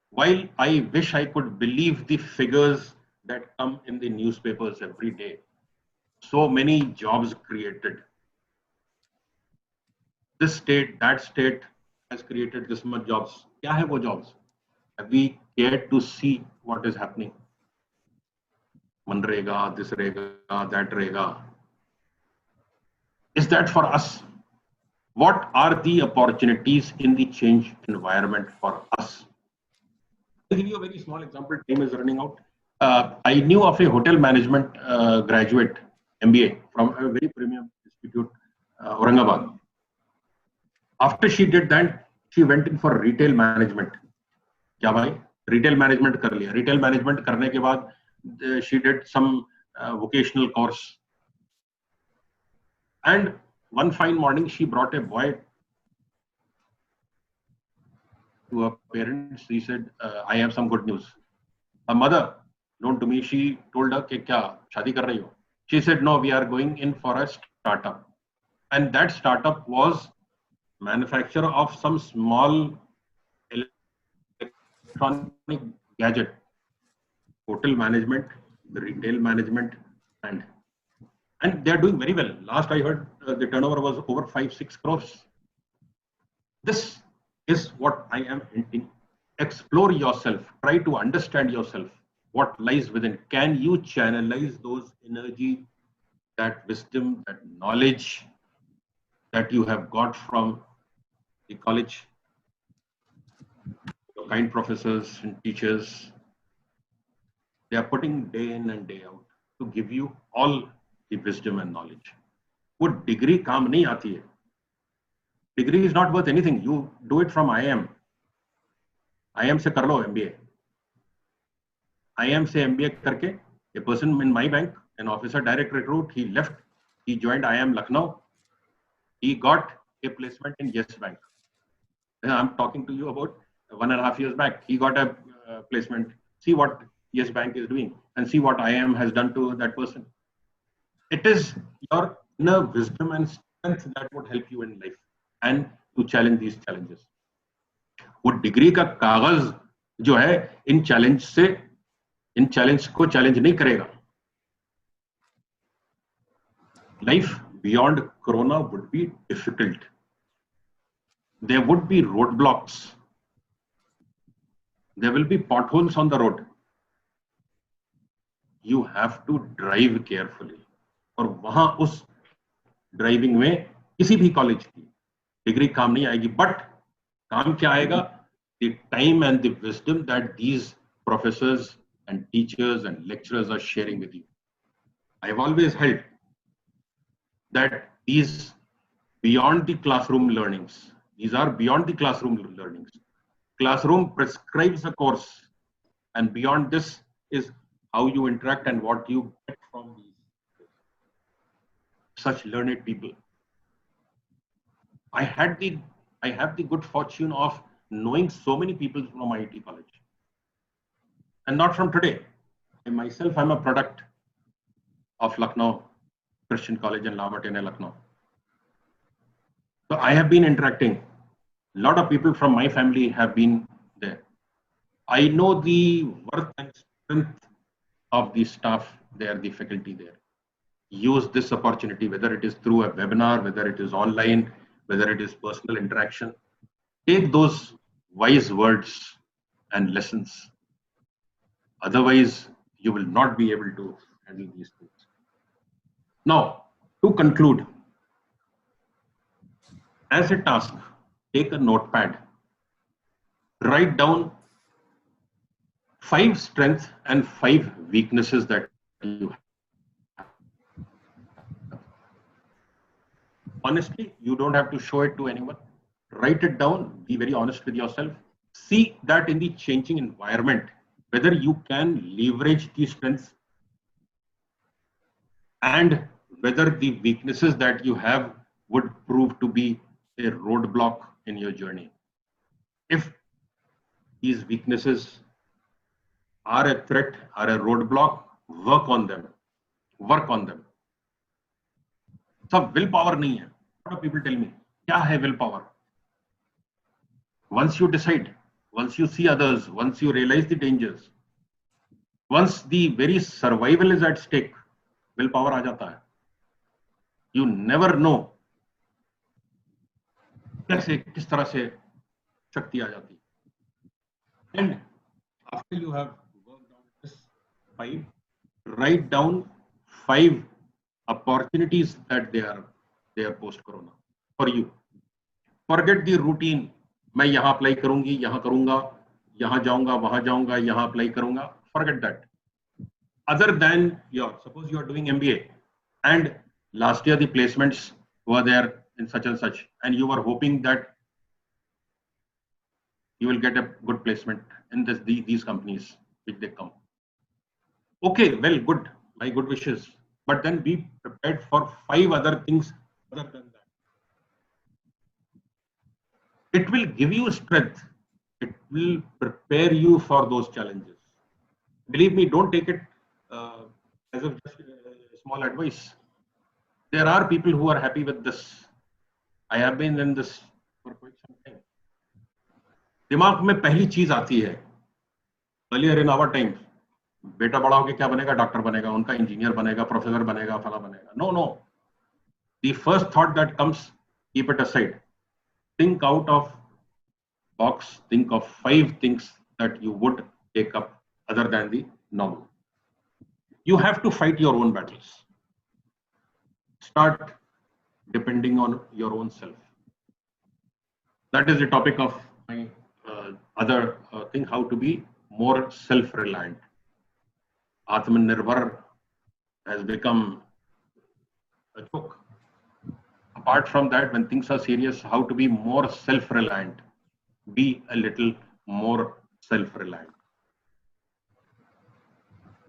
While I wish I could believe the figures that come in the newspapers every day, so many jobs created. This state, that state has created this much jobs. Kya hai wo jobs? Have we cared to see what is happening? Manrega, this rega, that rega. Is that for us? What are the opportunities in the change environment for us? I'll give you a very small example. Time is running out. I knew of a hotel management graduate, MBA, from a very premium institute, Aurangabad. After she did that, she went in for retail management. क्या भाई? Retail management कर लिया. Retail management करने के बाद she did some vocational course. And one fine morning, she brought a boy to her parents. She said, I have some good news. Her mother, known to me, she told her, कि क्या शादी कर रही हो? She said, no, we are going in for a startup. And that startup was manufacture of some small electronic gadget, hotel management, the retail management, and they are doing very well. Last I heard, the turnover was over 5-6 crores. This is what I am hinting. Explore yourself. Try to understand yourself. What lies within? Can you channelize those energy, that wisdom, that knowledge that you have got from the college? Your kind professors and teachers, they are putting day in and day out to give you all the wisdom and knowledge. वो degree काम नहीं आती है. Degree is not worth anything. You do it from IIM. IIM से कर लो MBA. IIM से MBA करके, a person in my bank, an officer direct recruit, he left, he joined IIM Lucknow. He got a placement in Yes Bank. I'm talking to you about 1.5 years back. He got a placement. See what Yes Bank is doing and see what IIM has done to that person. It is your inner wisdom and strength that would help you in life and to challenge these challenges. वो degree का कागज जो है इन challenge को challenge नहीं करेगा. Life beyond Corona would be difficult. There would be roadblocks. There will be potholes on the road. You have to drive carefully. और वहां उस ड्राइविंग में किसी भी कॉलेज की डिग्री काम नहीं आएगी. बट काम क्या आएगा? The time and the wisdom that these professors and teachers and lecturers are sharing with you. I have always held that these beyond the classroom learnings, these are beyond the classroom learnings. Classroom prescribes a course, and beyond this is how you interact and what you get from these such learned people. I have the good fortune of knowing so many people from IIT college, and not from today. I myself am a product of Lucknow Christian College and Lama Tene, Lucknow. So I have been interacting. A lot of people from my family have been there. I know the worth and strength of the staff there, the faculty there. Use this opportunity, whether it is through a webinar, whether it is online, whether it is personal interaction. Take those wise words and lessons. Otherwise, you will not be able to handle these things. Now, to conclude, as a task, take a notepad, write down 5 strengths and 5 weaknesses that you have. Honestly, you don't have to show it to anyone. Write it down, be very honest with yourself. See that in the changing environment, whether you can leverage these strengths and whether the weaknesses that you have would prove to be a roadblock in your journey. If these weaknesses are a threat, are a roadblock, work on them. Work on them. सब willpower नहीं है. A lot of people tell me, क्या है willpower? Once you decide, once you see others, once you realize the dangers, once the very survival is at stake, willpower आ जाता है. You never know कैसे किस तरह से शक्ति आ जाती है. And after you have worked on this 5, write down 5 opportunities that they are post corona for you. Forget the routine. मैं यहाँ अप्लाई करूंगी, यहाँ करूंगा, यहाँ जाऊंगा, वहां जाऊंगा, यहाँ अप्लाई करूंगा. Forget that. Other than suppose you are doing MBA and last year the placements were there in such and such, and you were hoping that you will get a good placement in these companies which they come. Okay, well, good. My good wishes. But then be prepared for 5 other things other than that. It will give you strength. It will prepare you for those challenges. Believe me, don't take it as a just small advice. There are people who are happy with this. I have been in this for quite some time. दिमाग में पहली चीज आती है, earlier in our times, बेटा बड़ा होके क्या बनेगा? डॉक्टर बनेगा, उनका इंजीनियर बनेगा, प्रोफेसर बनेगा, फला बनेगा. No, no. The first thought that comes, keep it aside. Think out of box. Think of 5 things that you would take up other than the normal. You have to fight your own battles. Start depending on your own self. That is the topic of my other thing, how to be more self-reliant. Atmanirbhar has become a joke. Apart from that, when things are serious, how to be more self-reliant. Be a little more self-reliant.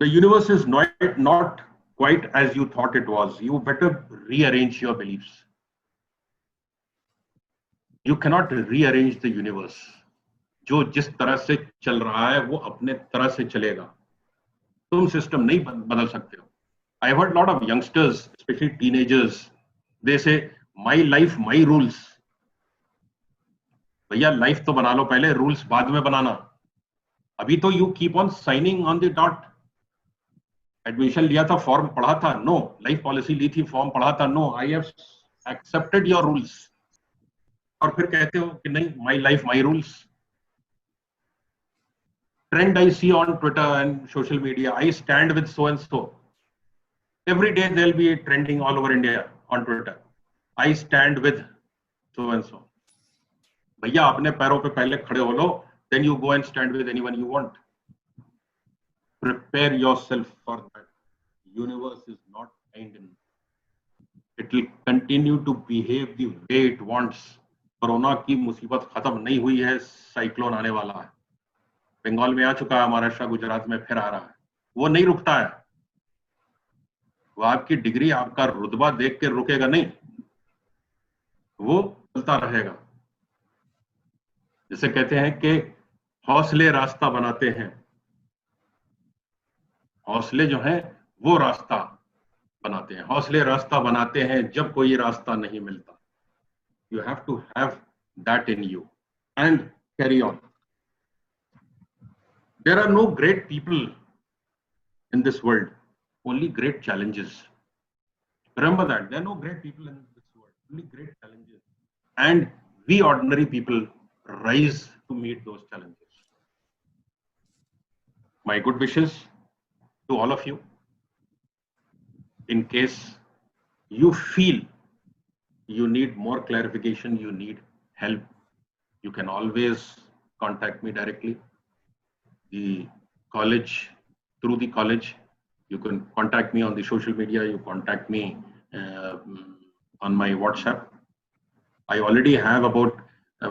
The universe is not quite as you thought it was. You better rearrange your beliefs. You cannot rearrange the universe. जो जिस तरह से चल रहा है वो अपने तरह से चलेगा. तुम सिस्टम नहीं बदल सकते हो. I have heard a lot of youngsters, especially teenagers, they say, my life, my rules. भैया लाइफ तो बना लो पहले, रूल्स बाद में बनाना. अभी तो you keep on signing on the dot. Admission लिया था, फॉर्म पढ़ा था, नो. लाइफ पॉलिसी ली थी, फॉर्म पढ़ा था, no. I have accepted your rules. और फिर कहते हो कि नहीं, my life my rules. Trend I see on Twitter and social media, I stand with so and so. Every day there will be trending all over India on Twitter. I stand with so and so. भैया अपने पैरों पे पहले खड़े हो लो, then you go and stand with anyone you want. Prepare yourself for that. Universe is not kind in. It will continue to behave the way it wants. Corona की मुसीबत खत्म नहीं हुई है, साइक्लोन आने वाला है. बंगाल में आ चुका है, महाराष्ट्र गुजरात में फिर आ रहा है. वो नहीं रुकता है. वो आपकी डिग्री, आपका रुतबा देख के रुकेगा नहीं, वो चलता रहेगा. जैसे कहते हैं कि हौसले रास्ता बनाते हैं. हौसले जो हैं वो रास्ता बनाते हैं. हौसले रास्ता बनाते हैं जब कोई रास्ता नहीं मिलता. You have to have that in you and carry on. There are no great people in this world, only great challenges. Remember that. There are no great people in this world, only great challenges. And we ordinary people rise to meet those challenges. My good wishes to all of you. In case you feel you need more clarification, you need help, you can always contact me directly. The college, through the college, you can contact me on the social media, you contact me on my WhatsApp. I already have about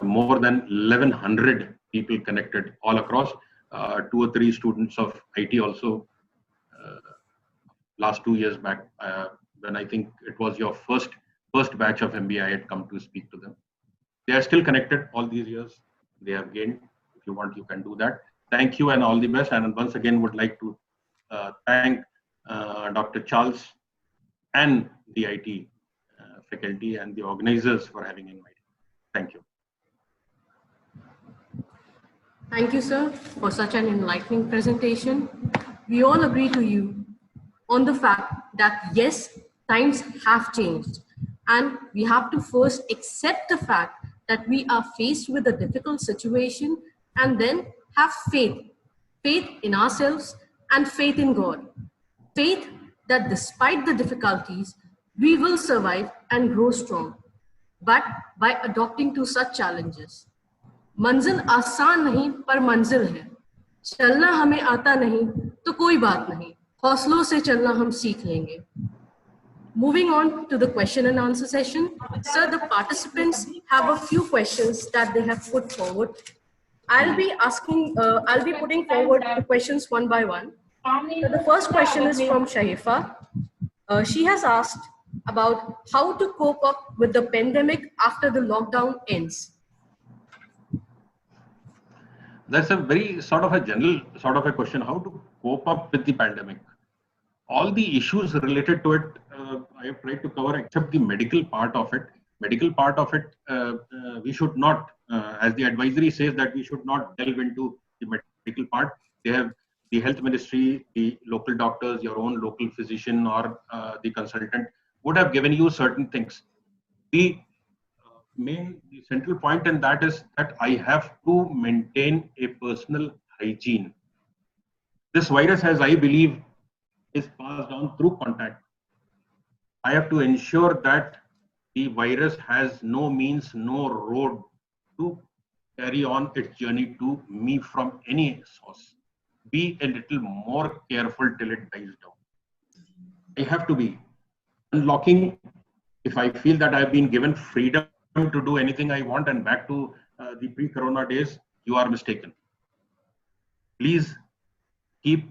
more than 1100 people connected all across. 2 or 3 students of IT also. Last 2 years back, when I think it was your first batch of MBA, I had come to speak to them. They are still connected all these years. They have gained. If you want, you can do that. Thank you and all the best. And once again, would like to thank Dr. Charles and the IT faculty and the organizers for having invited. Thank you. Thank you, sir, for such an enlightening presentation. We all agree to you on the fact that yes, times have changed, and we have to first accept the fact that we are faced with a difficult situation, and then have faith in ourselves and faith in God. Faith that despite the difficulties, we will survive and grow strong. But by adopting to such challenges, मंजिल आसान नहीं पर मंजिल है. चलना हमें आता नहीं तो कोई बात नहीं, हौसलों से चलना हम सीख लेंगे. Moving on to the question and answer session. Sir, the participants have a few questions that they have put forward. I'll be putting forward the questions one by one. So the first question is from Shaifa. She has asked about how to cope up with the pandemic after the lockdown ends. That's a very sort of a general sort of a question, how to cope up with the pandemic. All the issues related to it, I have tried to cover except the medical part of it. medical part of it, we should not, as the advisory says, that we should not delve into the medical part. They have the health ministry, the local doctors, your own local physician or the consultant would have given you certain things. The the central point in that is that I have to maintain a personal hygiene. This virus, as I believe, is passed on through contact. I have to ensure that the virus has no means, no road to carry on its journey to me from any source. Be a little more careful till it dies down. I have to be unlocking. If I feel that I've been given freedom to do anything I want and back to the pre-corona days, you are mistaken. Please keep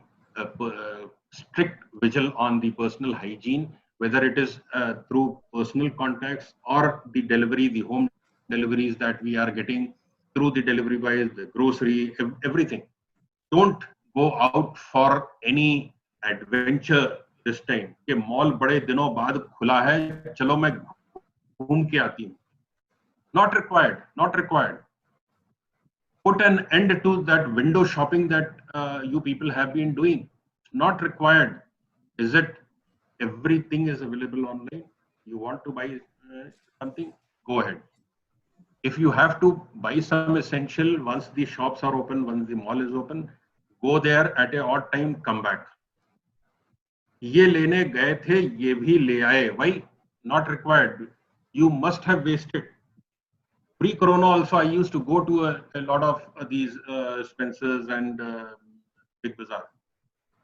strict vigil on the personal hygiene, whether it is through personal contacts or the delivery, the home deliveries that we are getting through the delivery boys, the grocery, everything. Don't go out for any adventure this time. कि mall बड़े दिनों बाद खुला है, चलो मैं घूम के आती हूँ. Not required, not required. Put an end to that window shopping that you people have been doing. Not required. Is it everything is available online? You want to buy something? Go ahead. If you have to buy some essential, once the shops are open, once the mall is open, go there at a odd time, come back. ये लेने गए थे, ये भी ले आए. Why? Not required. You must have wasted. Pre-corona also, I used to go to a lot of these Spencers and Big Bazaar.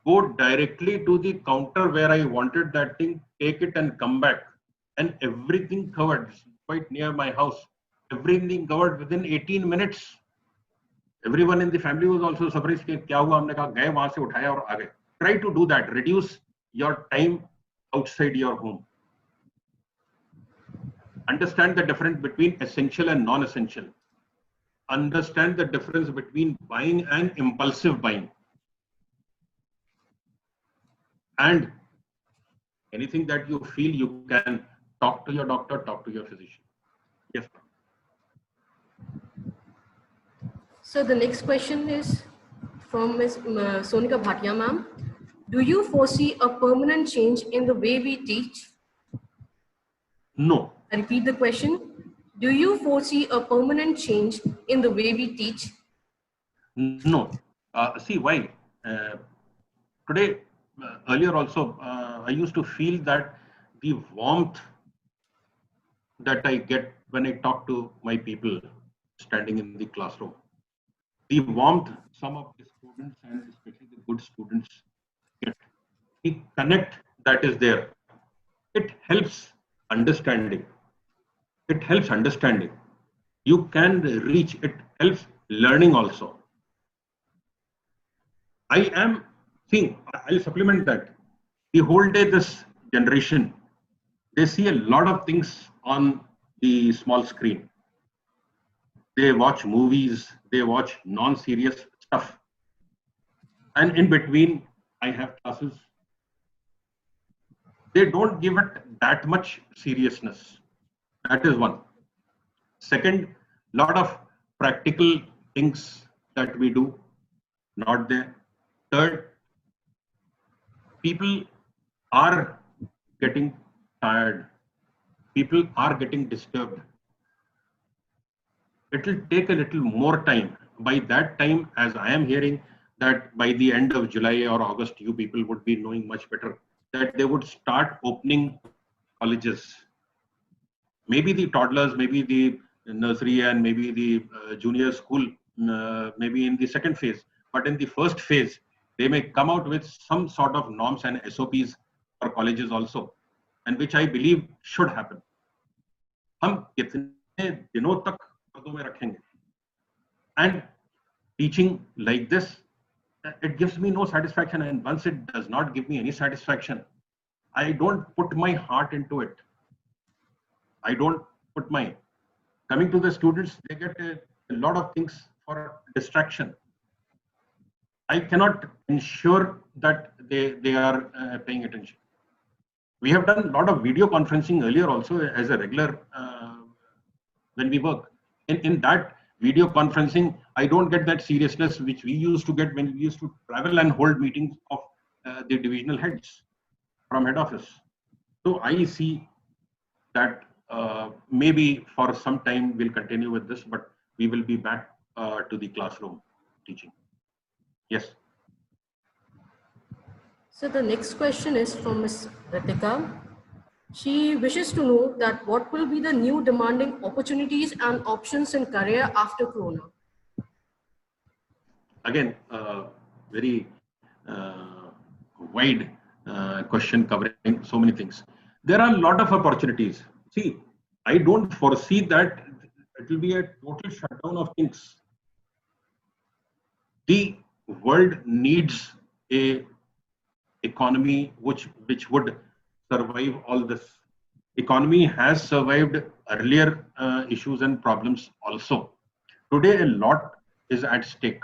Go directly to the counter where I wanted that thing, take it and come back. And everything covered, quite near my house. Everything covered within 18 minutes. Everyone in the family was also surprised. क्या हुआ? हमने कहा गए वहां से उठाया और आ गए. Try to do that. Reduce your time outside your home. Understand the difference between essential and non-essential. Understand the difference between buying and impulsive buying. And anything that you feel, you can talk to your doctor, talk to your physician. Yes. So the next question is from Ms. Sonika Bhatia ma'am. Do you foresee a permanent change in the way we teach? No. I repeat the question. Do you foresee a permanent change in the way we teach? No. See why? Today, earlier also, I used to feel that the warmth that I get when I talk to my people standing in the classroom, the warmth some of the students and especially the good students get, the connect that is there, it helps understanding. It helps understanding. You can reach, it helps learning also. I am seeing, I'll supplement that. The whole day, this generation, they see a lot of things on the small screen. They watch movies, they watch non-serious stuff. And in between, I have classes. They don't give it that much seriousness. That is one. Second, lot of practical things that we do, not there. Third, people are getting tired. People are getting disturbed. It will take a little more time. By that time, as I am hearing that by the end of July or August, you people would be knowing much better that they would start opening colleges. Maybe the toddlers, maybe the nursery and maybe the junior school, maybe in the second phase. But in the first phase, they may come out with some sort of norms and SOPs for colleges also, and which I believe should happen. हम कितने दिनों तक पदों में रखेंगे? And teaching like this, it gives me no satisfaction, and once it does not give me any satisfaction, I don't put my heart into it. I don't put my, coming to the students, they get a lot of things for distraction. I cannot ensure that they are paying attention. We have done a lot of video conferencing earlier also as a regular when we work. In that video conferencing, I don't get that seriousness which we used to get when we used to travel and hold meetings of the divisional heads from head office. So I see that maybe for some time we'll continue with this, but we will be back to the classroom teaching. Yes. So the next question is from Ms. Ritika. She wishes to know that what will be the new demanding opportunities and options in career after Corona? Again, very wide question covering so many things. There are a lot of opportunities. See, I don't foresee that it will be a total shutdown of things. The world needs a economy which would survive all this. Economy has survived earlier issues and problems also. Today, a lot is at stake.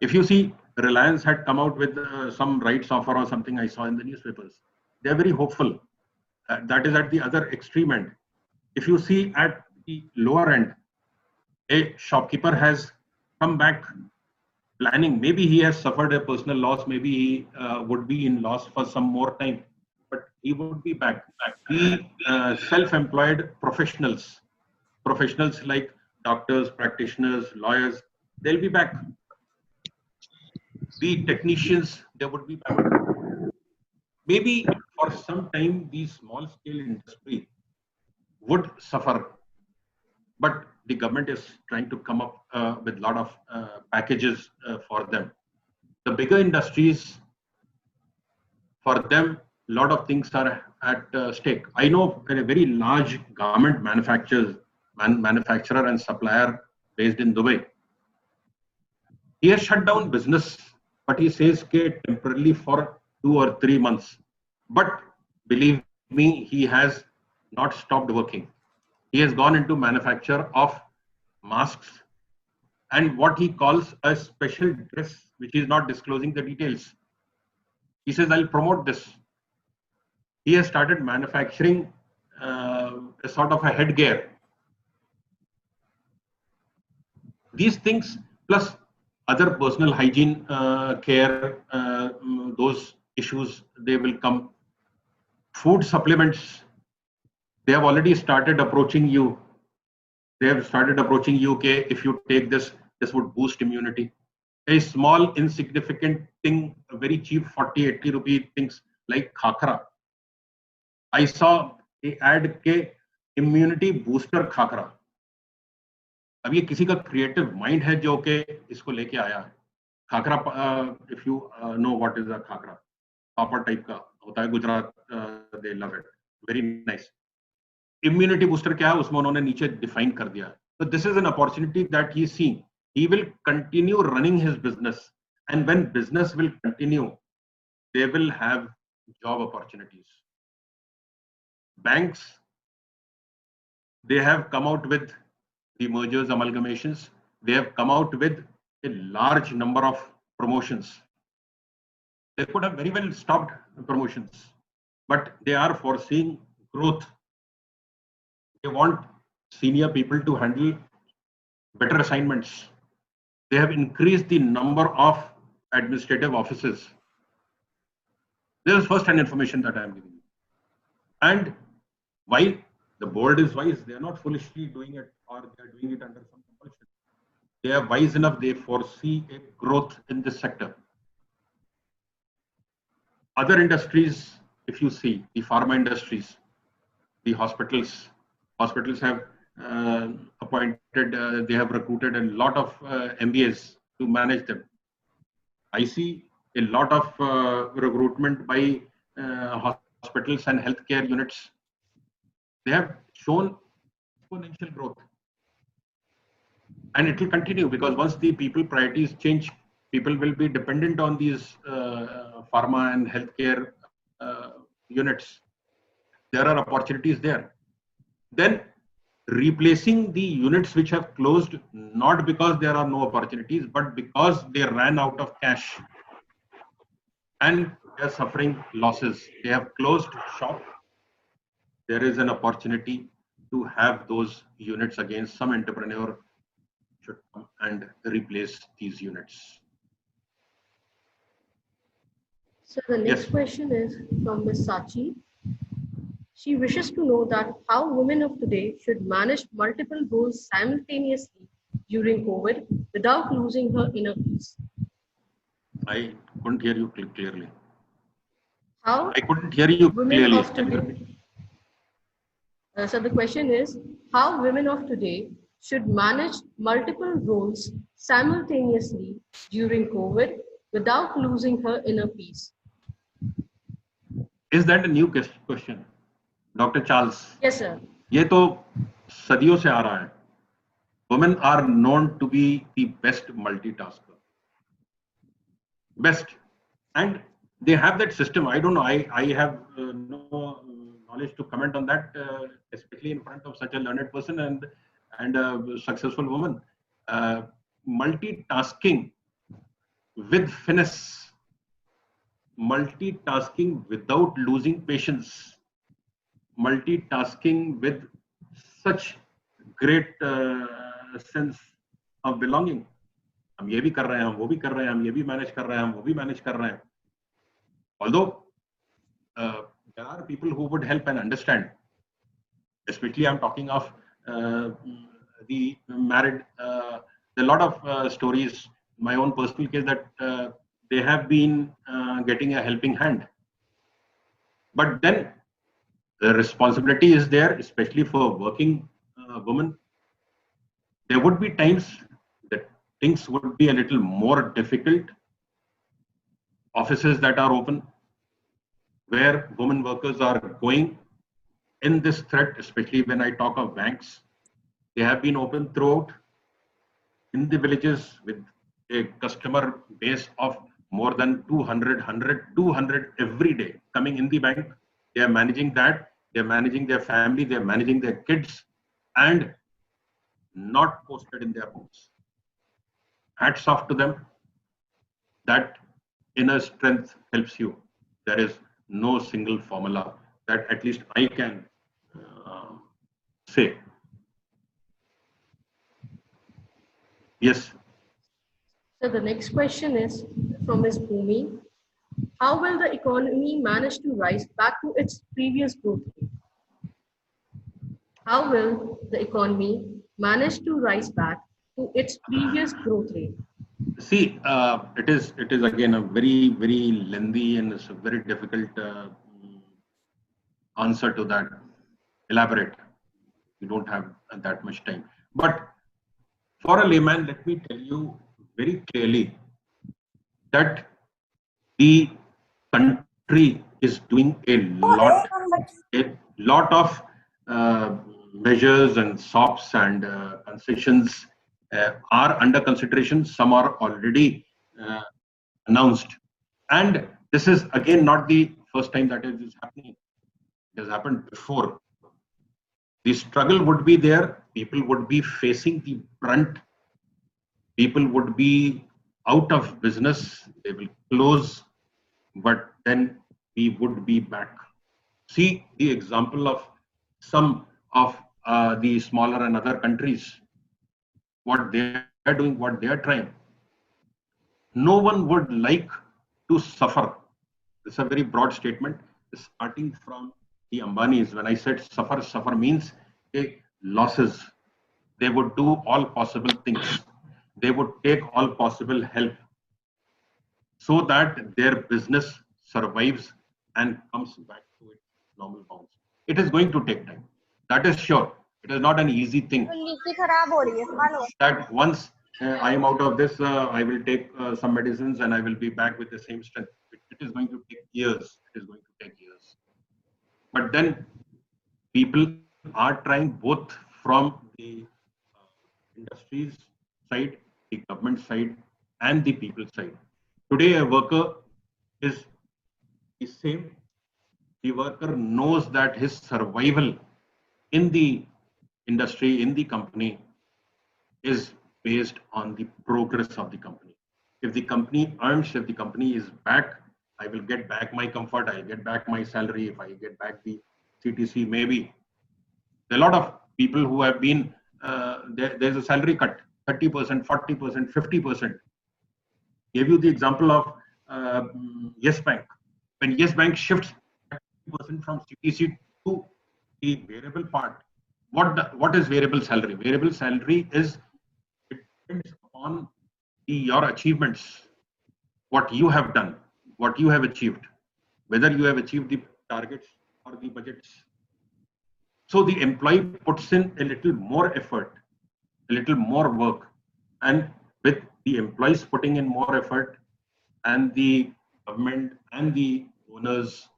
If you see, Reliance had come out with some rights offer or something I saw in the newspapers. They're very hopeful. That is at the other extreme end. If you see at the lower end, a shopkeeper has come back planning. Maybe he has suffered a personal loss. Maybe he would be in loss for some more time, but he would be back. The self-employed professionals like doctors, practitioners, lawyers, they'll be back. The technicians, they would be back. Maybe for some time, the small scale industry would suffer, but the government is trying to come up with a lot of packages for them. The bigger industries, for them, a lot of things are at stake. I know a very large garment manufacturer and supplier based in Dubai. He has shut down business, but he says temporarily for 2 or 3 months. But believe me, he has not stopped working. He has gone into manufacture of masks and what he calls a special dress, which is not disclosing the details. He says, I'll promote this. He has started manufacturing a sort of a headgear. These things, plus other personal hygiene care, those issues, they will come. Food supplements, they have already started approaching you. They have started approaching you, okay, if you take this, this would boost immunity. A small, insignificant thing, a very cheap 40, 80 rupee things like khakra. I saw a ad के immunity booster khakra. अब ये किसी का creative mind है जो के इसको लेके आया है. Khakra, if you know what is a khakra, papad type का होता है, Gujarat, they love it. Very nice. Immunity booster क्या है उसमें उन्होंने नीचे define कर दिया है. So this is an opportunity that he is seeing. He will continue running his business, and when business will continue, they will have job opportunities. Banks, they have come out with the mergers, amalgamations. They have come out with a large number of promotions. They could have very well stopped promotions, but they are foreseeing growth. They want senior people to handle better assignments. They have increased the number of administrative offices. This is first-hand information that I am giving you. And why? The board is wise. They are not foolishly doing it, or they are doing it under some compulsion. They are wise enough. They foresee a growth in this sector. Other industries, if you see, the pharma industries, the hospitals have appointed, they have recruited a lot of MBAs to manage them. I see a lot of recruitment by hospitals and healthcare units. They have shown exponential growth. And it will continue because once the people priorities change, people will be dependent on these pharma and healthcare units. There are opportunities there. Then replacing the units which have closed, not because there are no opportunities, but because they ran out of cash and they are suffering losses. They have closed shop. There is an opportunity to have those units again. Some entrepreneur should come and replace these units. So the next Yes. question is from Ms. Sachi. She wishes to know that how women of today should manage multiple roles simultaneously during COVID without losing her inner peace. I couldn't hear you clearly. How I couldn't hear you women clearly. of Can you today, repeat? so the question is how women of today should manage multiple roles simultaneously during COVID without losing her inner peace. Is that a new question, Dr. Charles? Yes, sir. ये तो सदियों से आ रहा है. Women are known to be the best multitasker. Best. And they have that system. I don't know. I have no knowledge to comment on that, especially in front of such a learned person and a successful woman. Multitasking with finesse, multitasking without losing patience, multitasking with such great sense of belonging. हम ये भी कर रहे हैं, हम वो भी कर रहे हैं, हम ये भी मैनेज कर रहे हैं, हम वो भी मैनेज कर रहे हैं. Although there are people who would help and understand, especially I'm talking of the married. There are a lot of stories, my own personal case, that they have been getting a helping hand. But then the responsibility is there, especially for working women. There would be times that things would be a little more difficult. Offices that are open, where women workers are going in this threat, especially when I talk of banks, they have been open throughout in the villages with a customer base of more than 200 every day coming in the bank. They are managing that, they are managing their family, they are managing their kids and not posted in their homes. Hats off to them. That inner strength helps you. There is no single formula that at least I can say. Yes. So the next question is from Ms. Bhumi. How will the economy manage to rise back to its previous growth rate? How will the economy manage to rise back to its previous growth rate? See, it is again a very lengthy and it's a very difficult answer to that. Elaborate. We don't have that much time. But for a layman, let me tell you very clearly that the country is doing a lot of measures and SOPs and concessions are under consideration. Some are already announced, and this is again not the first time that it is happening. It has happened before. The struggle would be there. People would be facing the brunt. People would be out of business. They will close, but then we would be back. See the example of some of the smaller and other countries, what they are doing, what they are trying. No one would like to suffer. It's a very broad statement, starting from the Ambanis. When I said suffer means losses. They would do all possible things. They would take all possible help so that their business survives and comes back to its normal bounds. It is going to take time. That is sure. It is not an easy thing. That once I am out of this, I will take some medicines and I will be back with the same strength. It is going to take years. It is going to take years. But then people are trying, both from the industries side, the government side, and the people side. Today, a worker is the same. The worker knows that his survival in the industry, in the company, is based on the progress of the company. If the company earns, if the company is back, I will get back my comfort, I get back my salary, if I get back the CTC, maybe. There are a lot of people who have been, there's a salary cut, 30%, 40%, 50%. Gave you the example of Yes Bank. When Yes Bank shifts 30% from CTC to the variable part, what is variable salary? Variable salary is, it depends on your achievements, what you have done, what you have achieved, whether you have achieved the targets or the budgets. So the employee puts in a little more effort, a little more work, and with the employees putting in more effort and the government and the owners,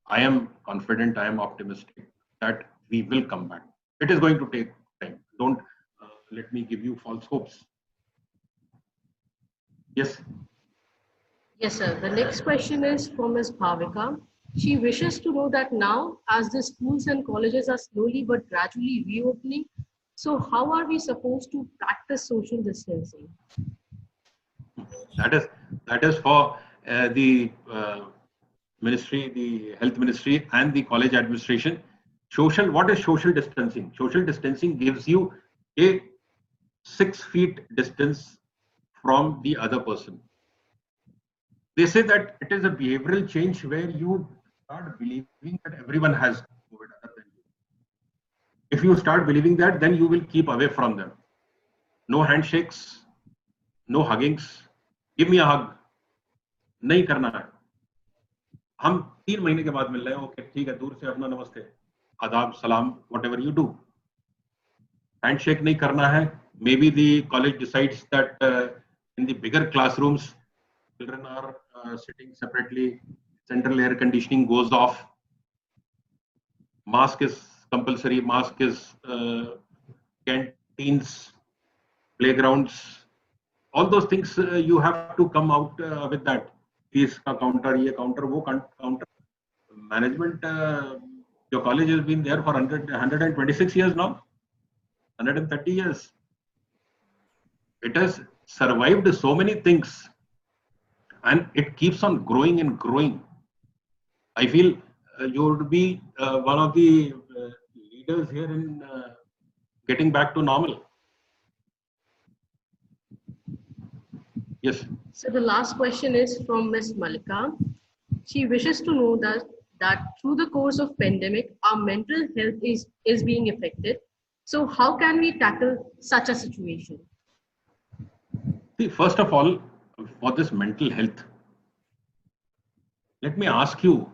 I am confident, I am optimistic that we will come back. It is going to take time. Don't let me give you false hopes. Yes. Yes, sir. The next question is from Ms. Bhavika. She wishes to know that now, as the schools and colleges are slowly but gradually reopening, so how are we supposed to practice social distancing? That is for the ministry, the health ministry, and the college administration. What is social distancing? Social distancing gives you a 6 feet distance from the other person. They say that it is a behavioral change where you start believing that everyone has COVID other than you. If you start believing that, then you will keep away from them. No handshakes, no huggings. Give me a hug. नहीं करना है. हम 3 महीने के बाद मिल रहे हैं. Okay, ठीक है, दूर से अपना नमस्ते, आदाब, सलाम, whatever you do. Handshake नहीं करना है. Maybe the college decides that in the bigger classrooms, children are sitting separately. Central air conditioning goes off. Mask is compulsory. Mask is canteens, playgrounds. All those things you have to come out with that. Fees ka counter, ye counter, wo counter. Management, your college has been there for 126 years now. 130 years. It has survived so many things, and it keeps on growing and growing. I feel you would be one of the leaders here in getting back to normal. Yes. So the last question is from Ms. Malika. She wishes to know that through the course of pandemic, our mental health is being affected. So how can we tackle such a situation? See, first of all, for this mental health, let me ask you,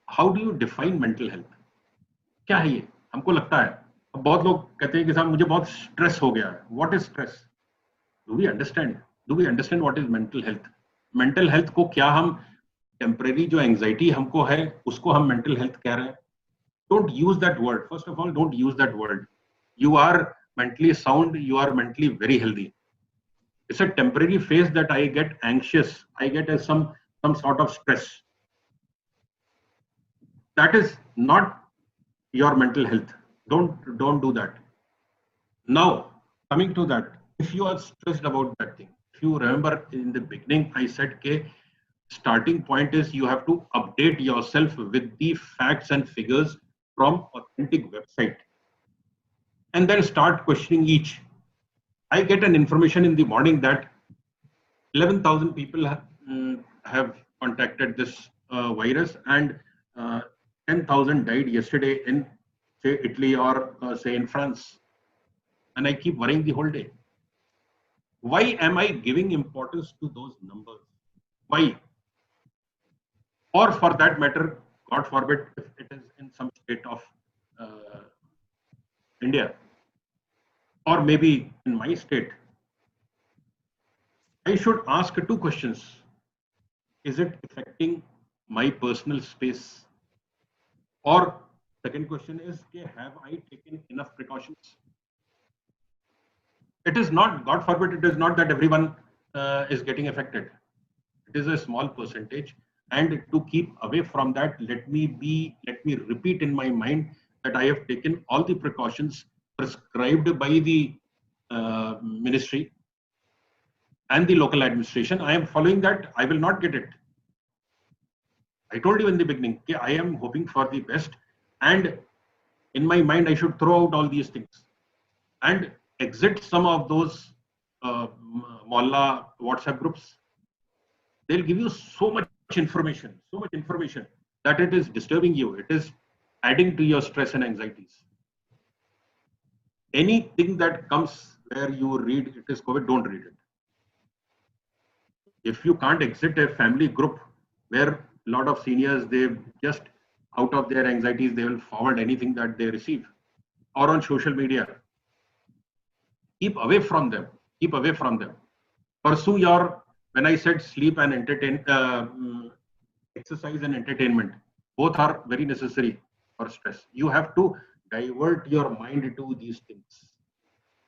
how do you define mental health? क्या है ये? हमको लगता है, अब बहुत लोग कहते हैं कि साहब मुझे बहुत स्ट्रेस हो गया है. What is stress? Do we understand? Do we understand what is mental health? Mental health को क्या हम temporary जो anxiety हमको है, उसको हम mental health कह रहे हैं? Don't use that word. First of all, don't use that word. You are mentally sound. You are mentally very healthy. It's a temporary phase that I get anxious. I get some sort of stress. That is not your mental health. Don't do that. Now, coming to that, if you are stressed about that thing, if you remember in the beginning, I said, okay, starting point is you have to update yourself with the facts and figures from authentic website, and then start questioning each. I get an information in the morning that 11,000 people have contacted this virus, and 10,000 died yesterday in, say, Italy or say in France. And I keep worrying the whole day. Why am I giving importance to those numbers? Why? Or for that matter, God forbid, if it is in some state of India, or maybe in my state, I should ask 2 questions. Is it affecting my personal space? Or second question is, have I taken enough precautions? It is not, God forbid, it is not that everyone is getting affected. It is a small percentage. And to keep away from that, let me repeat in my mind that I have taken all the precautions prescribed by the ministry and the local administration. I am following that. I will not get it. I told you in the beginning, I am hoping for the best. And in my mind, I should throw out all these things and exit some of those Mohalla WhatsApp groups. They'll give you so much information that it is disturbing you. It is adding to your stress and anxieties. Anything that comes where you read it is COVID, don't read it. If you can't exit a family group where a lot of seniors, they just out of their anxieties, they will forward anything that they receive, or on social media, keep away from them. Keep away from them. Pursue your, when I said sleep and exercise and entertainment, both are very necessary for stress. You have to divert your mind to these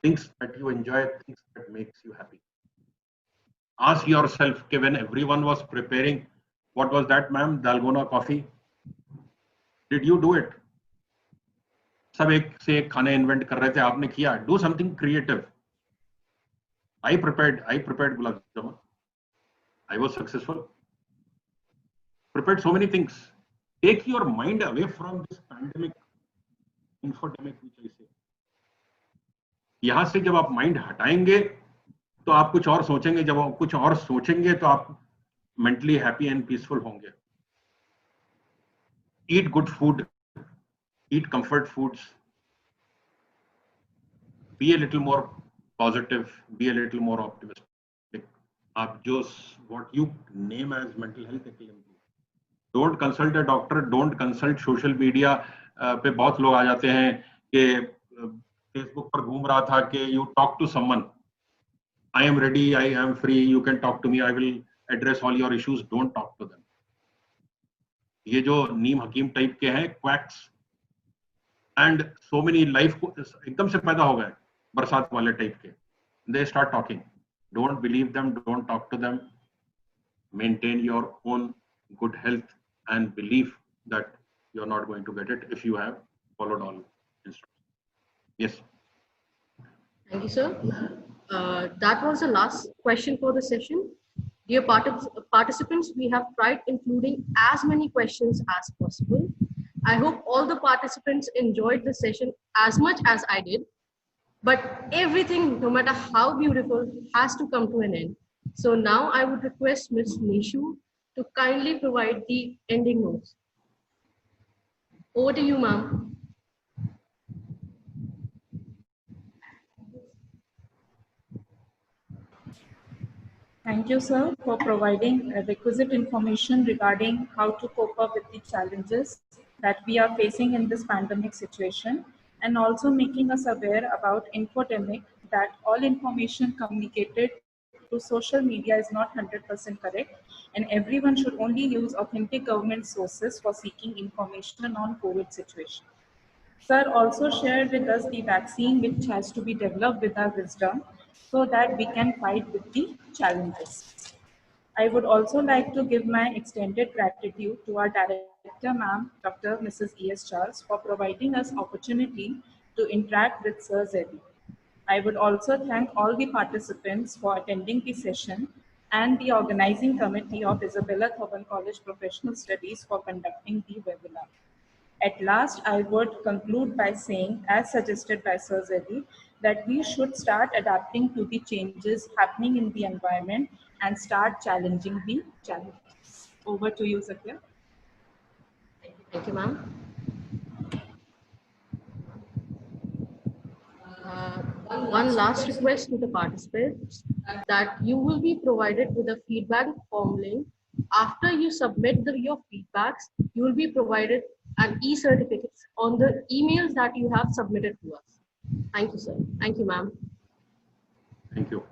things that you enjoy, things that makes you happy. Ask yourself, okay, when everyone was preparing, what was that, ma'am? Dalgona coffee. Did you do it? सब एक से एक खाने invent कर रहे थे, आपने किया. Do something creative. I prepared gulab jamun. I was successful. Prepared so many things. Take your mind away from this pandemic, infodemic, which I say. यहाँ से जब आप माइंड हटाएंगे तो आप कुछ और सोचेंगे. जब आप कुछ और सोचेंगे तो आप मेंटली हैप्पी एंड पीसफुल होंगे. Eat good food. Eat comfort foods. Be a little more positive. Be a little more optimistic. आप जो what you name as mental health activity. Don't consult a doctor. Don't consult social media. पे बहुत लोग आ जाते हैं कि Facebook पर घूम रहा था कि you talk to someone. I am ready. I am free. You can talk to me. I will address all your issues. Don't talk to them. ये जो नीम हकीम टाइप के हैं, quacks. And so many life एकदम से पैदा हो गए बरसात वाले टाइप के. They start talking. Don't believe them. Don't talk to them. Maintain your own good health and believe that you're not going to get it if you have followed all instructions. Yes. Thank you, sir. That was the last question for the session. Dear participants, we have tried including as many questions as possible. I hope all the participants enjoyed the session as much as I did. But everything, no matter how beautiful, has to come to an end. So now I would request Ms. Nishu to kindly provide the ending notes. Over to you, ma'am. Thank you, sir, for providing requisite information regarding how to cope up with the challenges that we are facing in this pandemic situation, and also making us aware about infodemic, that all information communicated through social media is not 100% correct, and everyone should only use authentic government sources for seeking information on COVID situation. Sir also shared with us the vaccine which has to be developed with our wisdom so that we can fight with the challenges. I would also like to give my extended gratitude to our director, ma'am, Dr. Mrs. E.S. Charles, for providing us opportunity to interact with Sir Zedi. I would also thank all the participants for attending the session and the organizing committee of Isabella Thoburn College Professional Studies for conducting the webinar. At last, I would conclude by saying, as suggested by Sir Zedi, that we should start adapting to the changes happening in the environment and start challenging the challenges. Over to you, Satya. Thank you, ma'am. One last request to the participants, that you will be provided with a feedback form link. After you submit your feedbacks, you will be provided an e-certificate on the emails that you have submitted to us. Thank you, sir. Thank you, ma'am. Thank you.